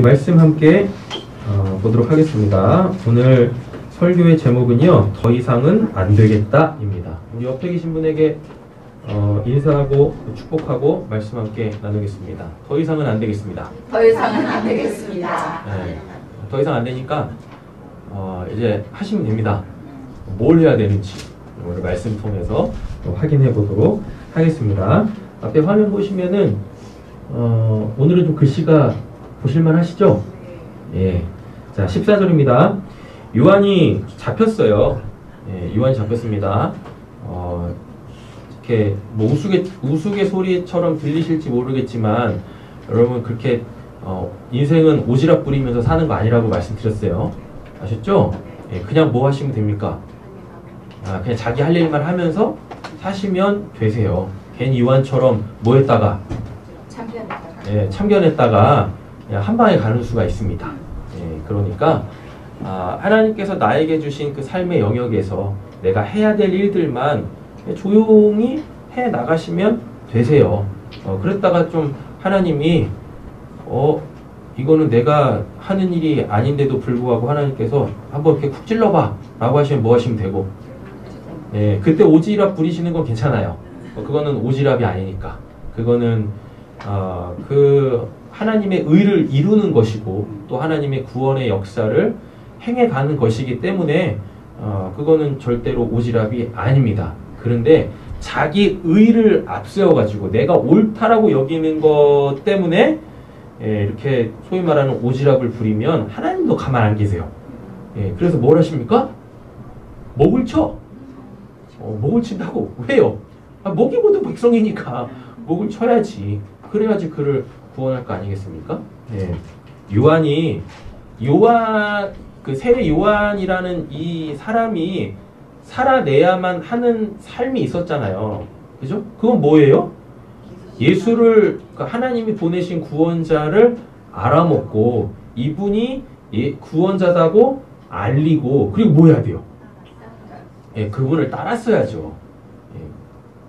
말씀 함께 보도록 하겠습니다. 오늘 설교의 제목은요, 더 이상은 안 되겠다입니다. 우리 옆에 계신 분에게 인사하고 축복하고 말씀 함께 나누겠습니다. 더 이상은 안 되겠습니다. 더 이상은 안 되겠습니다. 네, 더 이상 안 되니까 이제 하시면 됩니다. 뭘 해야 되는지 오늘 말씀 통해서 확인해 보도록 하겠습니다. 앞에 화면 보시면은 오늘은 좀 글씨가 보실만 하시죠? 예. 자, 14절입니다. 요한이 잡혔어요. 예, 요한이 잡혔습니다. 이렇게 뭐 우스갯소리처럼 들리실지 모르겠지만 여러분 그렇게 인생은 오지랖 부리면서 사는 거 아니라고 말씀드렸어요. 아셨죠? 예, 그냥 뭐 하시면 됩니까? 그냥 자기 할 일만 하면서 사시면 되세요. 괜히 요한처럼 뭐 했다가 참견했다가 그냥 한 방에 가는 수가 있습니다. 예, 그러니까 하나님께서 나에게 주신 그 삶의 영역에서 내가 해야 될 일들만 조용히 해 나가시면 되세요. 그랬다가 좀 하나님이 이거는 내가 하는 일이 아닌데도 불구하고 하나님께서 한번 이렇게 쿡 찔러봐 라고 하시면 뭐 하시면 되고, 예, 그때 오지랖 부리시는 건 괜찮아요. 그거는 오지랖이 아니니까. 그거는 그 하나님의 의를 이루는 것이고 또 하나님의 구원의 역사를 행해가는 것이기 때문에 그거는 절대로 오지랖이 아닙니다. 그런데 자기 의를 앞세워가지고 내가 옳다라고 여기는 것 때문에 이렇게 소위 말하는 오지랖을 부리면 하나님도 가만 안 계세요. 그래서 뭘 하십니까? 목을 쳐. 목을 친다고. 왜요? 목이 모두 백성이니까 목을 쳐야지. 그래야지 그를 구원할 거 아니겠습니까? 예. 그 세례 요한이라는 이 사람이 살아내야만 하는 삶이 있었잖아요. 그죠? 그건 뭐예요? 예수를, 하나님이 보내신 구원자를 알아먹고 이분이 구원자다고 알리고, 그리고 뭐 해야 돼요? 예, 그분을 따랐어야죠. 예.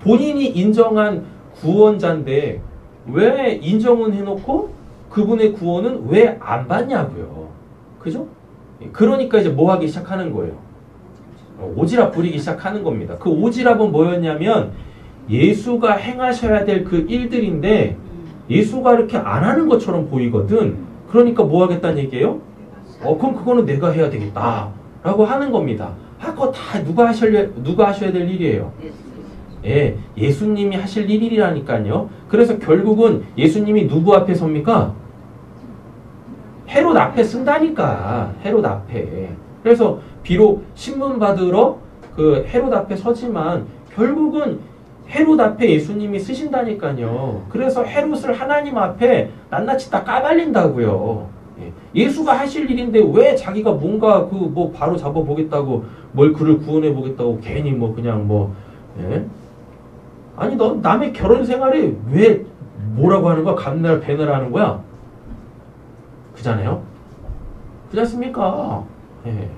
본인이 인정한 구원자인데 왜 인정은 해놓고 그분의 구원은 왜 안 받냐고요. 그죠? 그러니까 이제 뭐 하기 시작하는 거예요? 오지랖 부리기 시작하는 겁니다. 그 오지랖은 뭐였냐면 예수가 행하셔야 될 그 일들인데 예수가 이렇게 안 하는 것처럼 보이거든. 그러니까 뭐 하겠다는 얘기예요? 그럼 그거는 내가 해야 되겠다 라고 하는 겁니다. 그거 다 누가 하셔야 될 일이에요? 예, 예수님이 하실 일이라니까요. 그래서 결국은 예수님이 누구 앞에 섭니까? 헤롯 앞에 쓴다니까. 헤롯 앞에. 그래서 비록 신문 받으러 그 헤롯 앞에 서지만 결국은 헤롯 앞에 예수님이 쓰신다니까요. 그래서 헤롯을 하나님 앞에 낱낱이 다 까발린다고요. 예수가 하실 일인데 왜 자기가 뭔가 뭐 바로 잡아보겠다고 뭘 그를 구원해 보겠다고 괜히 뭐 그냥 뭐, 예? 아니 너 남의 결혼 생활에 왜 뭐라고 하는 거야? 감날 배날 하는 거야? 그잖아요? 그렇지 않습니까? 예.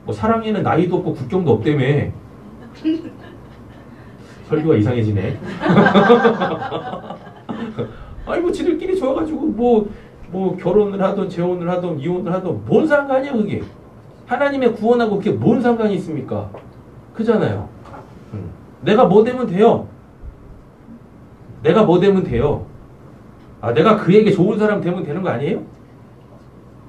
뭐 사랑에는 나이도 없고 국경도 없다며. 설교가 이상해지네. 아니 뭐 지들끼리 좋아가지고 뭐 결혼을 하든 재혼을 하든 이혼을 하든 뭔 상관이야 그게. 하나님의 구원하고 그게 뭔 상관이 있습니까? 그잖아요. 내가 뭐 되면 돼요? 내가 뭐 되면 돼요? 내가 그에게 좋은 사람 되면 되는 거 아니에요?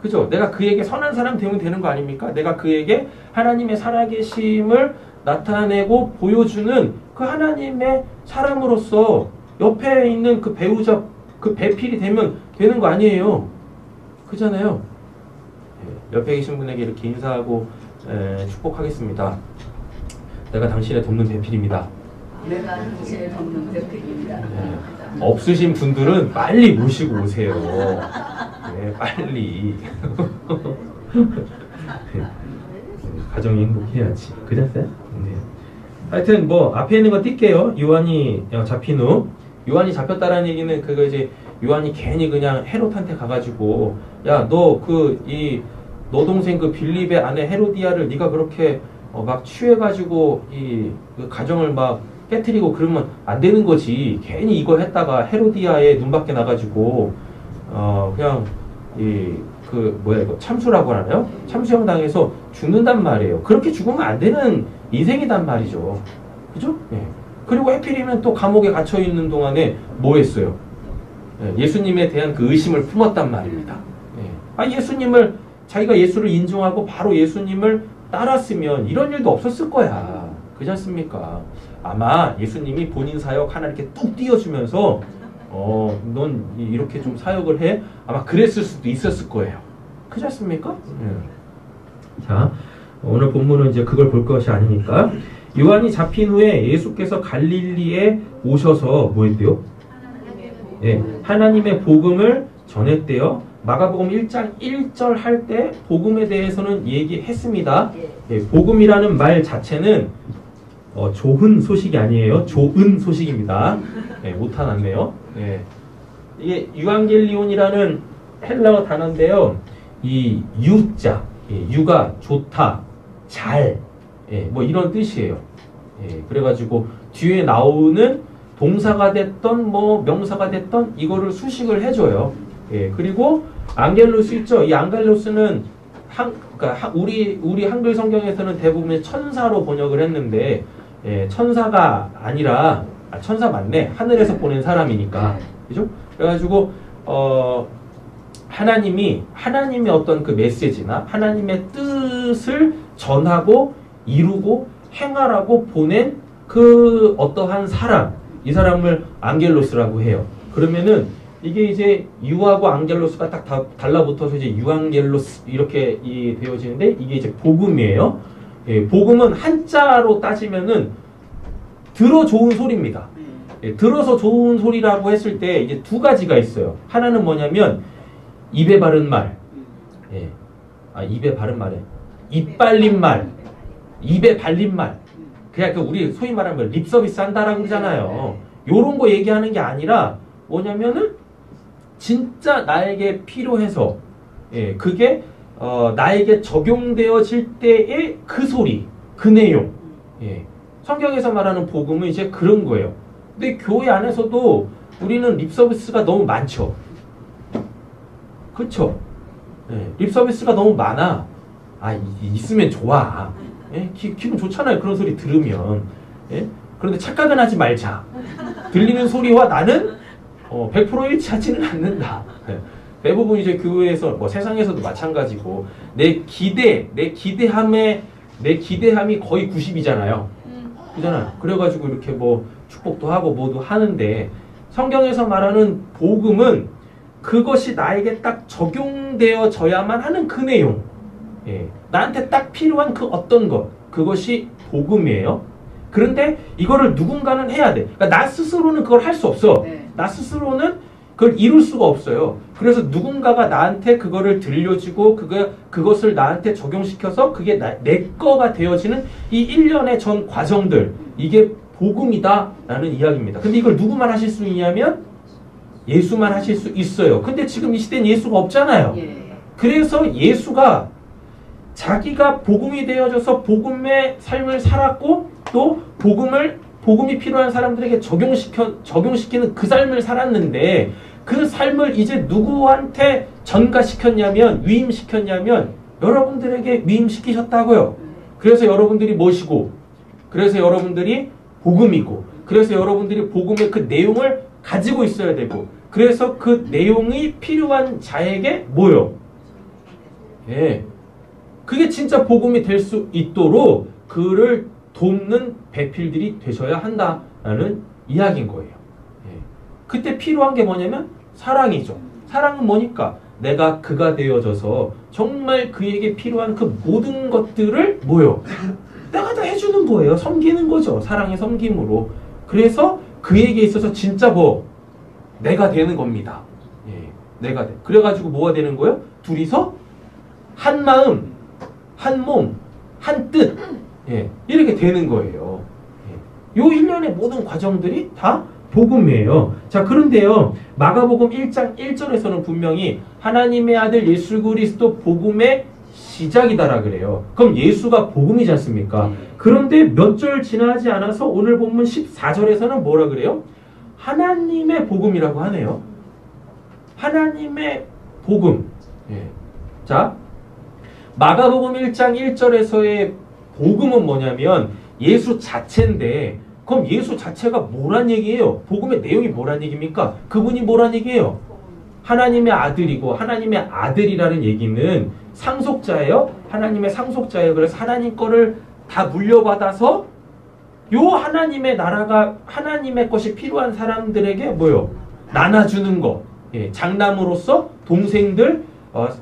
그죠? 내가 그에게 선한 사람 되면 되는 거 아닙니까? 내가 그에게 하나님의 살아계심을 나타내고 보여주는 그 하나님의 사람으로서 옆에 있는 그 배우자, 그 배필이 되면 되는 거 아니에요? 그잖아요? 옆에 계신 분에게 이렇게 인사하고 축복하겠습니다. 내가 당신의 돕는 배필입니다. 내가 당신의 돕는 배필입니다. 네. 없으신 분들은 빨리 모시고 오세요. 네, 빨리. 가정이 행복해야지. 그랬어요? 네. 하여튼 뭐 앞에 있는 거 뛸게요. 요한이 잡힌 후. 요한이 잡혔다라는 얘기는 그거 이제 요한이 괜히 그냥 헤롯한테 가가지고 야 너 너 동생 그 빌립의 아내 헤로디아를 네가 그렇게 막 취해가지고 그 가정을 막 깨트리고 그러면 안 되는 거지. 괜히 이거 했다가 헤로디아의 눈밖에 나가지고 그냥 이거 참수라고 하나요? 참수형 당해서 죽는단 말이에요. 그렇게 죽으면 안 되는 인생이단 말이죠. 그죠? 예. 그리고 해필이면 또 감옥에 갇혀 있는 동안에 뭐 했어요? 예수님에 대한 그 의심을 품었단 말입니다. 예수님을 자기가 예수를 인정하고 바로 예수님을 따랐으면 이런 일도 없었을 거야. 그렇지 않습니까? 아마 예수님이 본인 사역 하나 이렇게 뚝 띄워주면서 넌 이렇게 좀 사역을 해? 아마 그랬을 수도 있었을 거예요. 그렇지 않습니까? 자, 오늘 본문은 이제 그걸 볼 것이 아니니까 요한이 잡힌 후에 예수께서 갈릴리에 오셔서 뭐 했대요? 하나님의 복음을 전했대요. 마가복음 1장 1절 할 때 복음에 대해서는 얘기했습니다. 복음이라는 말 자체는 좋은 소식이 아니에요. 좋은 소식입니다. 오타 났네요. 이게 유앙겔리온이라는 헬라어 단어인데요. 이 유자, 유가 좋다, 잘, 뭐 이런 뜻이에요. 그래가지고 뒤에 나오는 동사가 됐던 뭐 명사가 됐던 이거를 수식을 해줘요. 그리고 앙겔로스 있죠. 이 앙겔로스는 그러니까 우리 한글 성경에서는 대부분 천사로 번역을 했는데 천사가 아니라 천사 맞네. 하늘에서 보낸 사람이니까. 그죠? 그래가지고 하나님의 어떤 그 메시지나 하나님의 뜻을 전하고 이루고 행하라고 보낸 그 어떠한 사람, 이 사람을 앙겔로스라고 해요. 그러면은 이게 이제 유하고 앙겔로스가 딱 달라붙어서 이제 유앙겔로스 이렇게 되어지는데 이게 이제 복음이에요. 복음은 한자로 따지면은 들어 좋은 소리입니다. 들어서 좋은 소리라고 했을 때 이제 두 가지가 있어요. 하나는 뭐냐면 입에 바른 말, 입에 바른 말에 입 발린 말, 입에 발린 말. 그냥 우리 소위 말하면 립 서비스 한다라고 그러잖아요. 요런 거 얘기하는 게 아니라 뭐냐면은 진짜 나에게 필요해서 그게 나에게 적용되어질 때의 그 소리, 그 내용. 성경에서 말하는 복음은 이제 그런 거예요. 근데 교회 안에서도 우리는 립 서비스가 너무 많죠. 그렇죠? 립 서비스가 너무 많아. 있으면 좋아. 기분 좋잖아요. 그런 소리 들으면. 그런데 착각은 하지 말자. 들리는 소리와 나는 100% 일치하지는 않는다. 대부분 이제 교회에서 뭐 세상에서도 마찬가지고 내 기대함이 거의 90이잖아요. 그잖아요. 그래가지고 이렇게 뭐 축복도 하고 뭐도 하는데 성경에서 말하는 복음은 그것이 나에게 딱 적용되어져야만 하는 그 내용. 나한테 딱 필요한 그 어떤 것. 그것이 복음이에요. 그런데 이거를 누군가는 해야 돼. 그러니까 나 스스로는 그걸 할 수 없어. 나 스스로는 그걸 이룰 수가 없어요. 그래서 누군가가 나한테 그거를 들려주고 그것을 나한테 적용시켜서 그게 내 거가 되어지는 이 일련의 전 과정들. 이게 복음이다라는 이야기입니다. 근데 이걸 누구만 하실 수 있냐면 예수만 하실 수 있어요. 근데 지금 이 시대는 예수가 없잖아요. 그래서 예수가 자기가 복음이 되어져서 복음의 삶을 살았고 또 복음이 필요한 사람들에게 적용시키는 그 삶을 살았는데 그 삶을 이제 누구한테 전가시켰냐면 위임시켰냐면 여러분들에게 위임시키셨다고요. 그래서 여러분들이 뭐시고 그래서 여러분들이 복음이고 그래서 여러분들이 복음의 그 내용을 가지고 있어야 되고 그래서 그 내용이 필요한 자에게 뭐요? 그게 진짜 복음이 될 수 있도록 그를 돕는 배필들이 되셔야 한다라는 이야기인 거예요. 그때 필요한 게 뭐냐면 사랑이죠. 사랑은 뭐니까? 내가 그가 되어져서 정말 그에게 필요한 그 모든 것들을 뭐요? 내가 다 해주는 거예요. 섬기는 거죠. 사랑의 섬김으로. 그래서 그에게 있어서 진짜 내가 되는 겁니다. 내가 돼. 그래가지고 뭐가 되는 거예요? 둘이서 한 마음, 한 몸, 한 뜻. 이렇게 되는 거예요. 요 일련의 모든 과정들이 다 복음이에요. 자, 그런데요. 마가복음 1장 1절에서는 분명히 하나님의 아들 예수 그리스도 복음의 시작이다라 그래요. 그럼 예수가 복음이지 않습니까? 그런데 몇 절 지나지 않아서 오늘 본문 14절에서는 뭐라 그래요? 하나님의 복음이라고 하네요. 하나님의 복음. 예. 자, 마가복음 1장 1절에서의 복음은 뭐냐면 예수 자체인데, 그럼 예수 자체가 뭐란 얘기예요? 복음의 내용이 뭐란 얘기입니까? 그분이 뭐란 얘기예요? 하나님의 아들이고, 하나님의 아들이라는 얘기는 상속자예요. 하나님의 상속자예요. 그래서 하나님 거를 다 물려받아서 요 하나님의 나라가, 하나님의 것이 필요한 사람들에게 뭐요? 나눠주는 거. 예, 장남으로서 동생들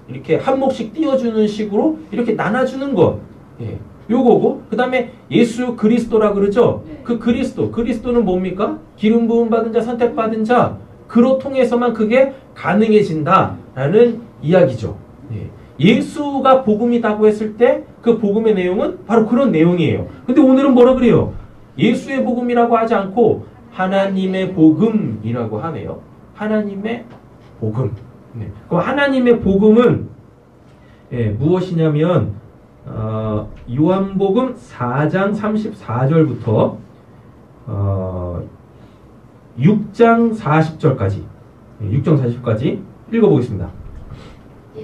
이렇게 한 몫씩 띄워주는 식으로 이렇게 나눠주는 것. 예, 요거고, 그 다음에 예수 그리스도라 그러죠? 그 그리스도는 뭡니까? 기름 부음 받은 자, 선택받은 자, 그로 통해서만 그게 가능해진다라는 이야기죠. 예. 예수가 복음이라고 했을 때 그 복음의 내용은 바로 그런 내용이에요. 근데 오늘은 뭐라 그래요? 예수의 복음이라고 하지 않고 하나님의 복음이라고 하네요. 하나님의 복음. 네. 그럼 하나님의 복음은 무엇이냐면 요한복음 4장 34절부터 6장 40절까지 6장 40까지 읽어보겠습니다.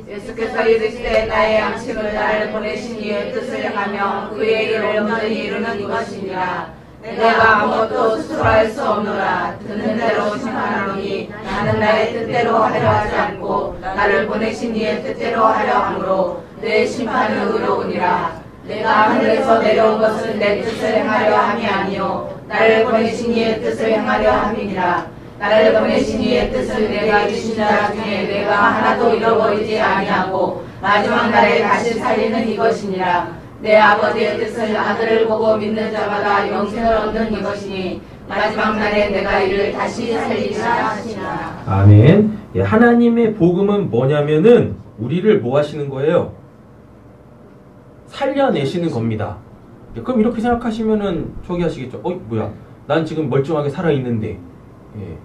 예수께서 이르시되 나의 양식을 나를 보내신 이의 뜻을 행하며 그의 일을 온전히 이루는 이것이니라. 내가 아무것도 스스로 할 수 없노라. 듣는 대로 심판하노니 나는 나의 뜻대로 하려 하지 않고 나를 보내신 이의 뜻대로 하려 하므로 내 심판은 의로우니라. 내가 하늘에서 내려온 것은 내 뜻을 행하려 함이 아니요 나를 보내신 이의 뜻을 행하려 함이니라. 나를 보내신 이의 뜻을 내가 주신 자 중에 내가 하나도 잃어버리지 아니하고 마지막 날에 다시 살리는 이것이니라. 내 아버지의 뜻을 아들을 보고 믿는 자마다 영생을 얻는 이것이니 마지막 날에 내가 이를 다시 살리리라 하시니라. 아멘. 예, 하나님의 복음은 뭐냐면은 우리를 뭐 하시는 거예요? 살려내시는 겁니다. 예, 그럼 이렇게 생각하시면은 저기 하시겠죠. 뭐야? 난 지금 멀쩡하게 살아있는데, 예.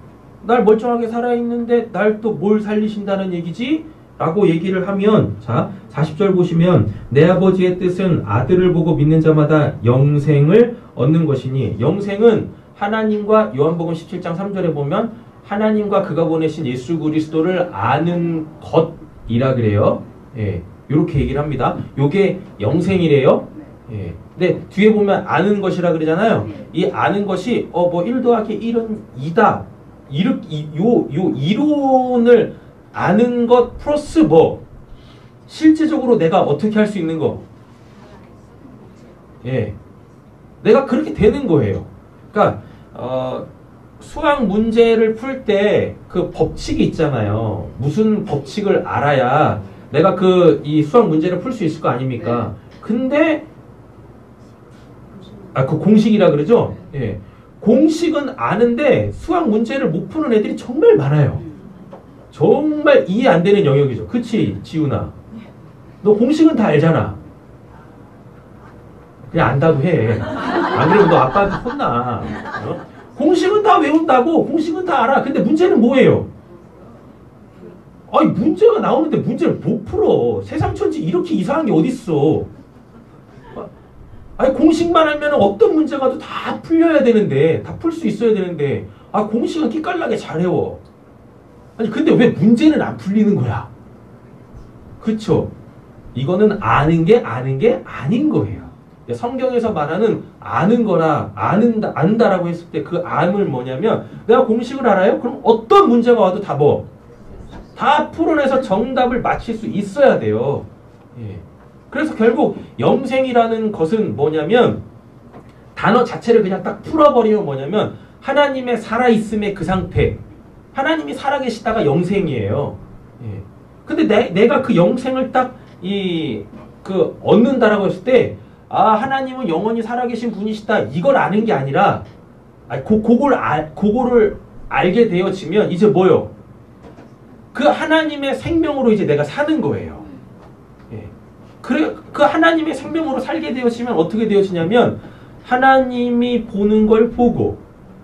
날 멀쩡하게 살아있는데 날 또 뭘 살리신다는 얘기지? 라고 얘기를 하면, 자 40절 보시면 내 아버지의 뜻은 아들을 보고 믿는 자마다 영생을 얻는 것이니, 영생은 하나님과 요한복음 17장 3절에 보면 하나님과 그가 보내신 예수 그리스도를 아는 것이라 그래요. 예, 요렇게 얘기를 합니다. 요게 영생이래요. 예. 근데 뒤에 보면 아는 것이라 그러잖아요. 이 아는 것이 뭐 1 더하기 1은 2다. 요 이론을 아는 것 플러스 뭐 실제적으로 내가 어떻게 할 수 있는 거. 예. 내가 그렇게 되는 거예요. 그러니까 수학 문제를 풀 때 그 법칙이 있잖아요. 무슨 법칙을 알아야 내가 이 수학 문제를 풀 수 있을 거 아닙니까? 근데 그 공식이라 그러죠? 예. 공식은 아는데 수학 문제를 못 푸는 애들이 정말 많아요. 정말 이해 안 되는 영역이죠. 그치, 지훈아? 너 공식은 다 알잖아. 그냥 안다고 해. 안 그러면 너 아빠한테 혼나. 공식은 다 외운다고. 공식은 다 알아. 근데 문제는 뭐예요? 아니, 문제가 나오는데 문제를 못 풀어. 세상 천지 이렇게 이상한 게 어딨어. 아니, 공식만 알면 어떤 문제가 다 풀려야 되는데, 다 풀 수 있어야 되는데, 공식은 기깔나게 잘 외워. 아니, 근데 왜 문제는 안 풀리는 거야? 그쵸? 이거는 아는 게 아닌 거예요. 성경에서 말하는 아는 거나 안다라고 했을 때 그 암을 뭐냐면, 내가 공식을 알아요? 그럼 어떤 문제가 와도 다 풀어내서 정답을 맞힐 수 있어야 돼요. 예. 그래서 결국 영생이라는 것은 뭐냐면, 단어 자체를 그냥 딱 풀어버리면 뭐냐면 하나님의 살아있음의 그 상태, 하나님이 살아계시다가 영생이에요. 예. 근데 내가 그 영생을 딱 얻는다라고 했을 때, 하나님은 영원히 살아계신 분이시다, 이걸 아는 게 아니라, 그거를 알게 되어지면 이제 뭐요? 그 하나님의 생명으로 이제 내가 사는 거예요. 예. 그 하나님의 생명으로 살게 되어지면 어떻게 되어지냐면, 하나님이 보는 걸 보고,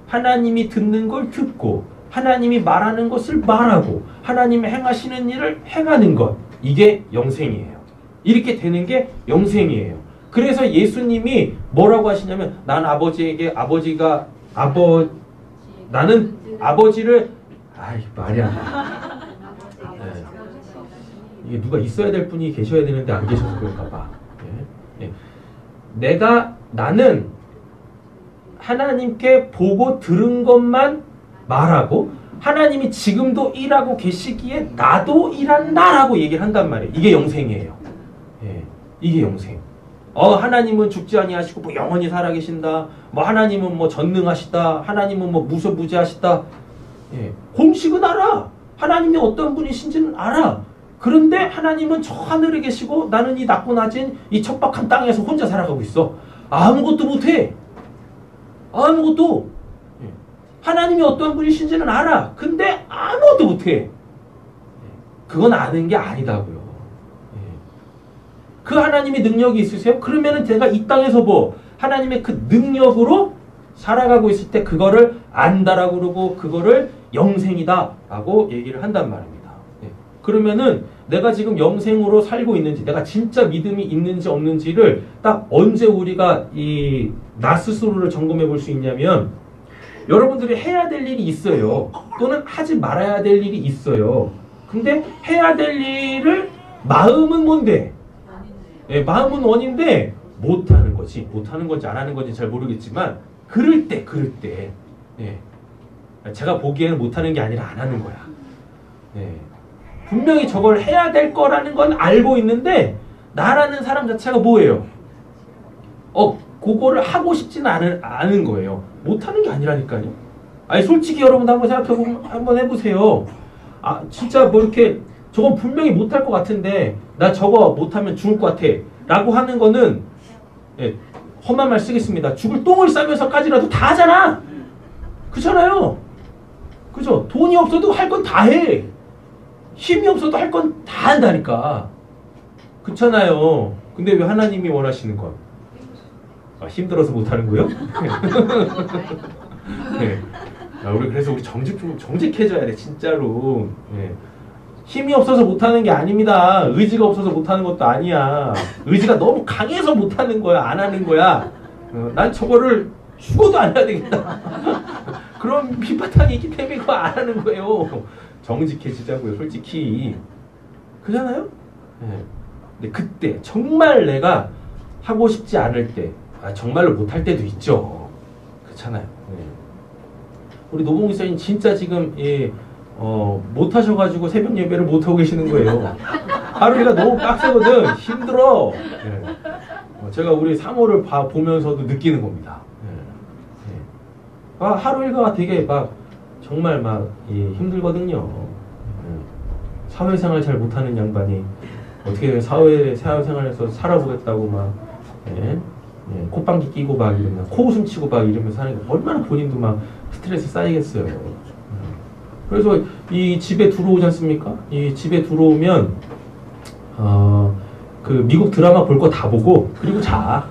하나님이 듣는 걸 듣고, 하나님이 말하는 것을 말하고, 하나님이 행하시는 일을 행하는 것, 이게 영생이에요. 이렇게 되는 게 영생이에요. 그래서 예수님이 뭐라고 하시냐면, 나는 아버지를 말이 안 돼. 이게 누가 있어야 될 분이 계셔야 되는데 안 계셔서 그런가 봐. 예. 예. 나는 하나님께 보고 들은 것만 말하고 하나님이 지금도 일하고 계시기에 나도 일한다라고 얘기를 한단 말이에요. 이게 영생이에요. 예. 이게 영생. 하나님은 죽지 아니하시고 뭐 영원히 살아계신다. 뭐 하나님은 뭐 전능하시다. 하나님은 뭐 무소부지하시다. 예. 공식은 알아. 하나님이 어떤 분이신지는 알아. 그런데 하나님은 저 하늘에 계시고 나는 이 낮고 낮은 이 척박한 땅에서 혼자 살아가고 있어. 아무것도 못해. 아무것도. 예. 하나님이 어떤 분이신지는 알아. 근데 아무것도 못해. 예. 그건 아는 게 아니다고요. 그 하나님의 능력이 있으세요? 그러면은 제가 이 땅에서 뭐 하나님의 그 능력으로 살아가고 있을 때 그거를 안다라고 그러고 그거를 영생이다라고 얘기를 한단 말입니다. 네. 그러면은 내가 지금 영생으로 살고 있는지 내가 진짜 믿음이 있는지 없는지를 딱 언제 우리가 나 스스로를 점검해 볼 수 있냐면 여러분들이 해야 될 일이 있어요. 또는 하지 말아야 될 일이 있어요. 근데 해야 될 일을 마음은 뭔데? 예, 마음은 원인데 못하는 거지. 못하는 건지 안 하는 건지 잘 모르겠지만 그럴 때 예. 제가 보기에는 못하는 게 아니라 안 하는 거야. 예. 분명히 저걸 해야 될 거라는 건 알고 있는데 나라는 사람 자체가 뭐예요? 그거를 하고 싶지는 않은 거예요. 못하는 게 아니라니까요. 아니 솔직히 여러분도 한번 생각해보면 한번 해보세요. 진짜 뭐 이렇게 저건 분명히 못할 것 같은데 나 저거 못하면 죽을 것 같아 라고 하는 거는 예, 험한 말 쓰겠습니다. 죽을 똥을 싸면서까지라도 다 하잖아. 그렇잖아요. 그죠? 돈이 없어도 할 건 다 해. 힘이 없어도 할 건 다 한다니까. 그렇잖아요. 근데 왜 하나님이 원하시는 건? 힘들어서 못하는 거요? 네. 우리 그래서 우리 정직해져야 돼 진짜로. 네. 힘이 없어서 못하는 게 아닙니다. 의지가 없어서 못하는 것도 아니야. 의지가 너무 강해서 못하는 거야. 안 하는 거야. 난 저거를 죽어도 안 해야 되겠다. 그런 밑바탕이 있기 때문에 그거 안 하는 거예요. 정직해지자고요. 솔직히. 그잖아요? 네. 근데 그때 정말 내가 하고 싶지 않을 때 정말로 못할 때도 있죠. 그렇잖아요. 네. 우리 노봉기사님 진짜 지금 못 하셔가지고 새벽 예배를 못 하고 계시는 거예요. 하루가 너무 빡세거든. 힘들어. 네. 제가 우리 사모를 보면서도 느끼는 겁니다. 네. 네. 하루 일과가 되게 정말 힘들거든요. 사회생활 잘 못하는 양반이 어떻게 사회생활에서 살아보겠다고 콧방귀 끼고 이러면 코웃음 치고 이러면서 하는 게 얼마나 본인도 스트레스 쌓이겠어요. 그래서 이 집에 들어오지 않습니까? 이 집에 들어오면 그 미국 드라마 볼 거 다 보고 그리고 자.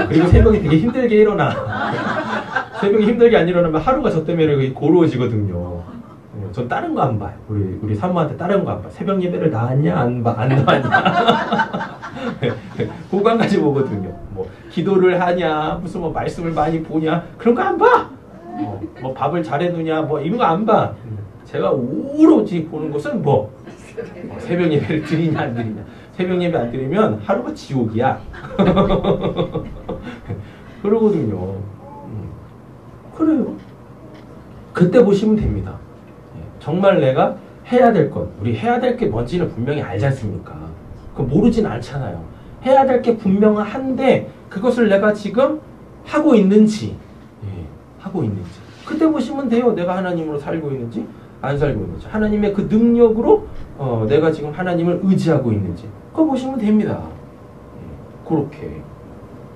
그리고 새벽에 되게 힘들게 일어나. 새벽에 힘들게 안 일어나면 하루가 저 때문에 고루어지거든요. 전 다른 거 안 봐요. 우리 사모한테 다른 거 안 봐. 새벽 예배를 나왔냐 안 나왔냐. 그거 한 가지 보거든요. 뭐 기도를 하냐, 무슨 말씀을 많이 보냐 그런 거 안 봐. 뭐 밥을 잘해두냐 이런 거 안 봐. 제가 오로지 보는 것은 새벽 예배를 드리냐 안 드리냐. 새벽 예배 안 드리면 하루가 지옥이야. 그러거든요. 그래요. 그때 보시면 됩니다. 정말 내가 해야 될 것, 우리 해야 될 게 뭔지는 분명히 알지 않습니까? 그거 모르진 않잖아요. 해야 될 게 분명한데 그것을 내가 지금 하고 있는지 하고 있는지 그때 보시면 돼요. 내가 하나님으로 살고 있는지 안 살고 있는지 하나님의 그 능력으로 내가 지금 하나님을 의지하고 있는지 그거 보시면 됩니다. 그렇게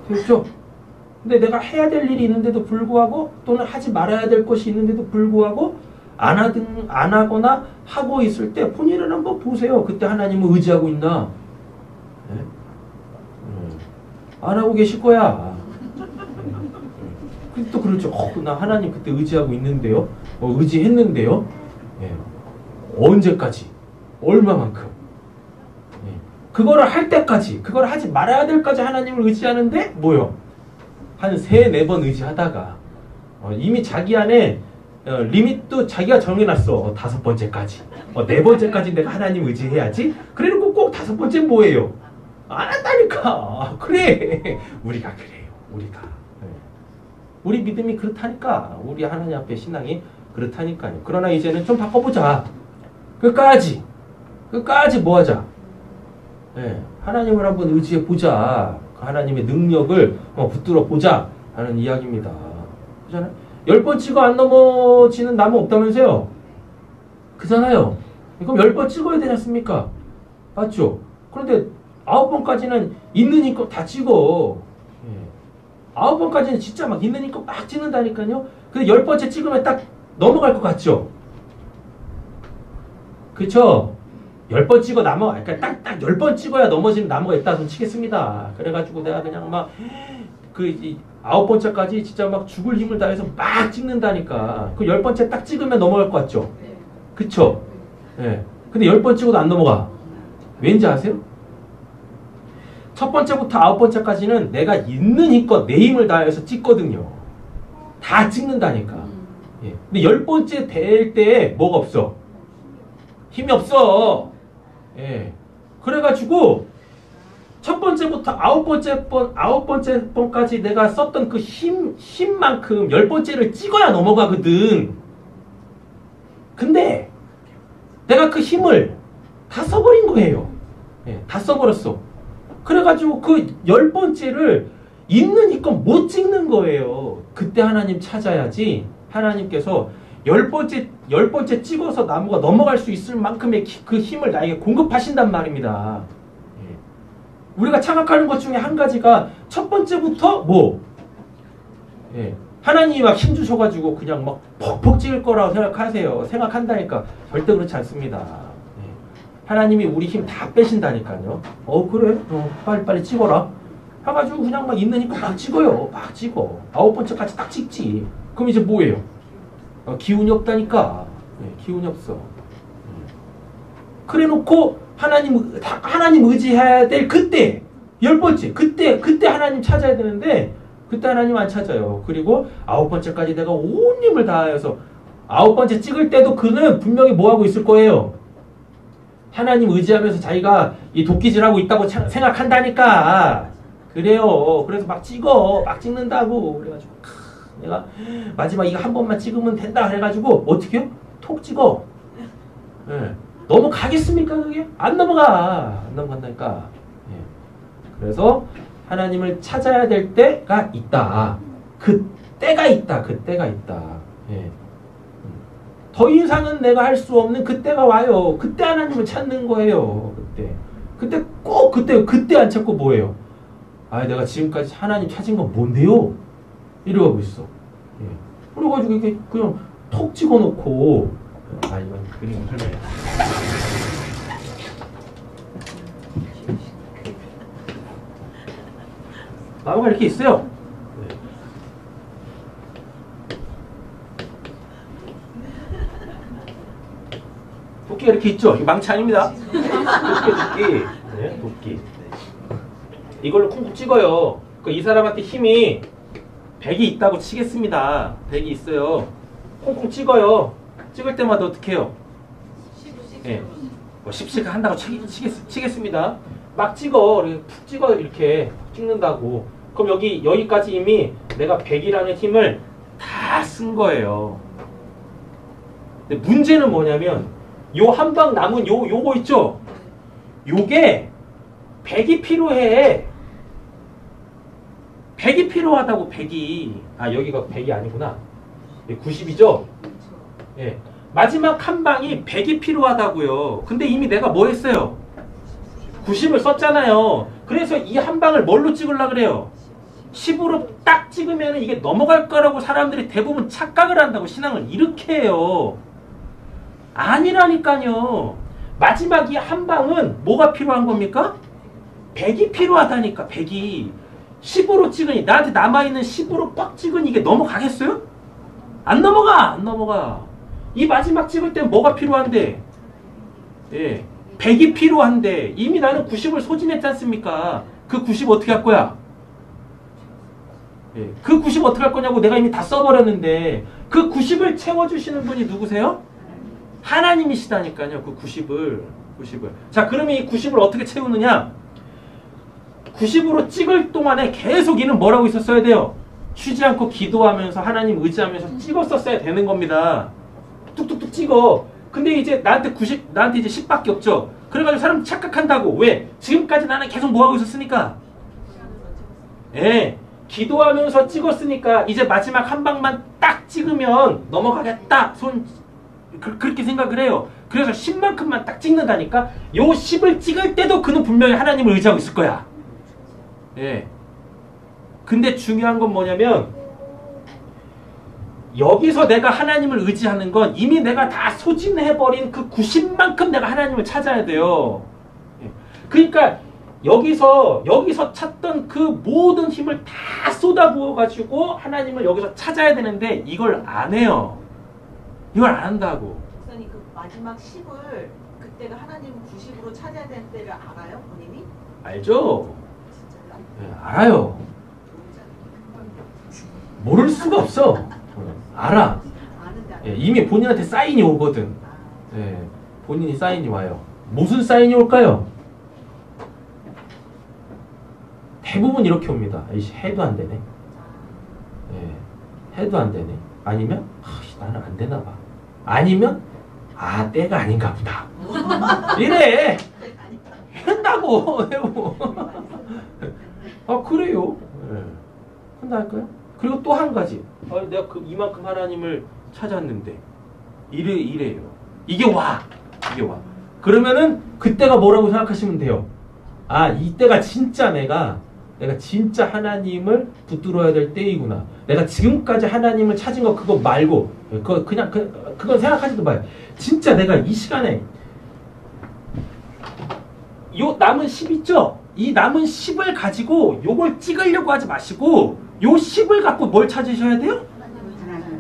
됐죠? 근데 내가 해야 될 일이 있는데도 불구하고 또는 하지 말아야 될 것이 있는데도 불구하고 안 하거나 하고 있을 때 본인을 한번 보세요. 그때 하나님을 의지하고 있나? 네? 안 하고 계실 거야. 또 그렇죠. 나 하나님 그때 의지하고 있는데요. 의지했는데요. 예. 언제까지? 얼마만큼? 예. 그거를 할 때까지, 그걸 하지 말아야 될 때까지 하나님을 의지하는데 뭐요? 한 3-4번 의지하다가 이미 자기 안에 리밋도 자기가 정해놨어. 5번째까지. 4번째까지 내가 하나님 의지해야지. 그래놓고 꼭 5번째 뭐예요? 안 한다니까. 그래. 우리가 그래요. 우리가. 우리 믿음이 그렇다니까. 우리 하나님 앞에 신앙이 그렇다니까요. 그러나 이제는 좀 바꿔보자. 끝까지 뭐 하자? 하나님을 한번 의지해보자. 하나님의 능력을 붙들어 보자 하는 이야기입니다. 그잖아요? 10번 찍어 안 넘어지는 나무 없다면서요? 그잖아요. 그럼 10번 찍어야 되지 않습니까? 맞죠? 그런데 9번까지는 있는 힘껏 다 찍어. 9번까지는 진짜 막 있는 힘껏 막 찍는다니까요. 근데 10번째 찍으면 딱 넘어갈 것 같죠? 그쵸? 10번 찍어 그러니까 딱 10번 찍어야 넘어지는 나무가 있다 좀 치겠습니다. 그래가지고 내가 그냥 막 9번째까지 진짜 막 죽을 힘을 다해서 막 찍는다니까. 그 10번째 딱 찍으면 넘어갈 것 같죠? 그쵸? 예. 근데 10번 찍어도 안 넘어가. 왠지 아세요? 첫 번째부터 9번째까지는 내가 있는 힘껏 내 힘을 다해서 찍거든요. 다 찍는다니까. 예. 근데 10번째 될 때 뭐가 없어? 힘이 없어. 예. 그래가지고 첫 번째부터 9번째 번까지 내가 썼던 그 힘만큼 10번째를 찍어야 넘어가거든. 근데 내가 그 힘을 다 써버린 거예요. 예, 다 써버렸어. 그래가지고 그 10번째를 있는 힘껏 못 찍는 거예요. 그때 하나님 찾아야지 하나님께서 10번째 찍어서 나무가 넘어갈 수 있을 만큼의 그 힘을 나에게 공급하신단 말입니다. 우리가 착각하는 것 중에 한 가지가 첫 번째부터 하나님이 막 힘 주셔가지고 그냥 막 퍽퍽 찍을 거라고 생각한다니까. 절대 그렇지 않습니다. 하나님이 우리 힘 다 빼신다니까요. 그래? 빨리 찍어라. 해가지고 그냥 막 있는 힘껏 막 찍어요. 막 찍어. 9번째까지 딱 찍지. 그럼 이제 뭐예요? 기운이 없다니까. 기운이 없어. 그래 놓고 하나님 의지해야 될 그때 10번째 그때 하나님 찾아야 되는데 그때 하나님 안 찾아요. 그리고 9번째까지 내가 온 힘을 다해서 9번째 찍을 때도 그는 분명히 뭐 하고 있을 거예요? 하나님 의지하면서 자기가 이 도끼질하고 있다고 생각한다니까. 그래요. 그래서 막 찍는다고. 그래가지고 내가 마지막 이거 한 번만 찍으면 된다 그래가지고 어떻게 해요? 톡 찍어. 너무 가겠습니까 그게? 안 넘어간다니까. 그래서 하나님을 찾아야 될 때가 있다. 그때가 있다. 더 이상은 내가 할 수 없는 그때가 와요. 그때 하나님을 찾는 거예요. 그때 안 찾고 뭐예요? 내가 지금까지 하나님 찾은 건 뭔데요? 이러고 있어. 그래가지고 이게 그냥 톡 찍어놓고 이건 그림 설명해. 나무가 이렇게 있어요. 도끼가 이렇게 있죠? 이거 망치 아닙니다. 도끼. 이걸로 쿵쿵 찍어요. 이 사람한테 힘이 100이 있다고 치겠습니다. 100이 있어요. 콩콩 찍어요. 찍을 때마다 어떻게 해요? 10씩 한다고 치겠습니다. 막 찍어. 푹 찍어. 이렇게 찍는다고. 그럼 여기까지 이미 내가 100이라는 힘을 다 쓴 거예요. 근데 문제는 뭐냐면 요 한 방 남은 요거 있죠? 요게 100이 필요해. 100이 필요하다고. 100이. 여기가 100이 아니구나. 90이죠? 예. 마지막 한 방이 100이 필요하다고요. 근데 이미 내가 뭐 했어요? 90을 썼잖아요. 그래서 이 한 방을 뭘로 찍으려고 그래요? 10으로 딱 찍으면 이게 넘어갈 거라고 사람들이 대부분 착각을 한다고. 신앙을 이렇게 해요. 아니라니까요. 마지막 이 한 방은 뭐가 필요한 겁니까? 100이 필요하다니까. 100이. 10으로 찍으니 나한테 남아있는 10으로 빡 찍으니 이게 넘어가겠어요? 안 넘어가. 이 마지막 찍을 땐 뭐가 필요한데? 100이 필요한데 이미 나는 90을 소진했지 않습니까? 그 90 어떻게 할 거야? 그 90 어떻게 할 거냐고. 내가 이미 다 써버렸는데 그 90을 채워주시는 분이 누구세요? 하나님이시다니까요. 그 90을. 자, 그러면 이 90을 어떻게 채우느냐? 90으로 찍을 동안에 계속 이는 뭐라고 있었어야 돼요? 쉬지 않고 기도하면서 하나님 의지하면서 찍었었어야 되는 겁니다. 뚝뚝뚝 찍어. 근데 이제 나한테 이제 10밖에 없죠. 그래가지고 사람 착각한다고. 왜? 지금까지 나는 계속 뭐하고 있었으니까? 예. 기도하면서 찍었으니까 이제 마지막 한 방만 딱 찍으면 넘어가겠다. 그렇게 생각을 해요. 그래서 10만큼만 딱 찍는다니까. 요 10을 찍을 때도 그는 분명히 하나님을 의지하고 있을 거야. 예. 근데 중요한 건 뭐냐면 여기서 내가 하나님을 의지하는 건 이미 내가 다 소진해버린 그 90만큼 내가 하나님을 찾아야 돼요. 예. 그러니까 여기서 찾던 그 모든 힘을 다 쏟아부어가지고 하나님을 여기서 찾아야 되는데 이걸 안 해요. 이걸 안 한다고. 목사님 그 마지막 10을 그때가 하나님 90으로 찾아야 되는 때를 알아요? 본인이? 알죠? 진짜요? 네, 알아요. 모를 수가 없어. 알아. 아는데 예, 이미 본인한테 사인이 오거든. 예, 본인이 사인이 와요. 무슨 사인이 올까요? 대부분 이렇게 옵니다. 이씨, 해도 안 되네. 예, 해도 안 되네. 아니면 나는 안 되나 봐. 아니면 때가 아닌가 보다. 이래. 한다고. 그래요. 예. 한다니까요. 그리고 또 한 가지. 내가 이만큼 하나님을 찾았는데 이래요. 이게 와. 그러면은 그때가 뭐라고 생각하시면 돼요. 이때가 진짜 내가 진짜 하나님을 붙들어야 될 때이구나. 내가 지금까지 하나님을 찾은 거 그거 말고 그건 생각하지도 마요. 진짜 내가 이 시간에 요 남은 10 있죠? 이 남은 10을 가지고 요걸 찍으려고 하지 마시고 요 10을 갖고 뭘 찾으셔야 돼요?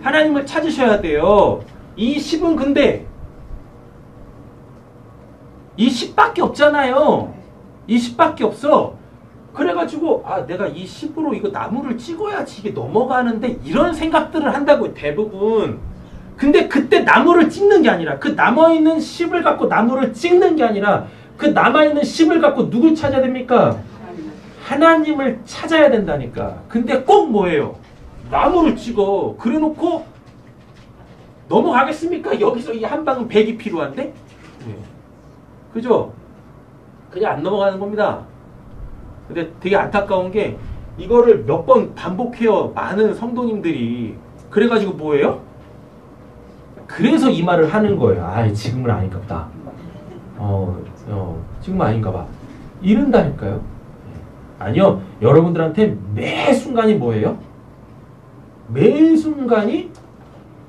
하나님을 찾으셔야 돼요. 이 10은 근데 이 10밖에 없잖아요. 이 10밖에 없어. 그래가지고 내가 이 10으로 이거 나무를 찍어야지 이게 넘어가는데 이런 생각들을 한다고 대부분. 근데 그때 나무를 찍는 게 아니라 그 남아있는 10을 갖고 나무를 찍는 게 아니라 그 남아있는 10을 갖고 누굴 찾아야 됩니까? 하나님을 찾아야 된다니까. 근데 꼭 뭐예요? 나무를 찍어. 그래놓고 넘어가겠습니까? 여기서 이 한 방은 100이 필요한데? 네. 그죠? 그냥 안 넘어가는 겁니다. 근데 되게 안타까운 게 이거를 몇 번 반복해요. 많은 성도님들이. 그래가지고 뭐예요? 그래서 이 말을 하는 거예요. 지금은 아닌가 보다. 지금은 아닌가 봐. 이른다니까요. 아니요. 여러분들한테 매 순간이 뭐예요? 매 순간이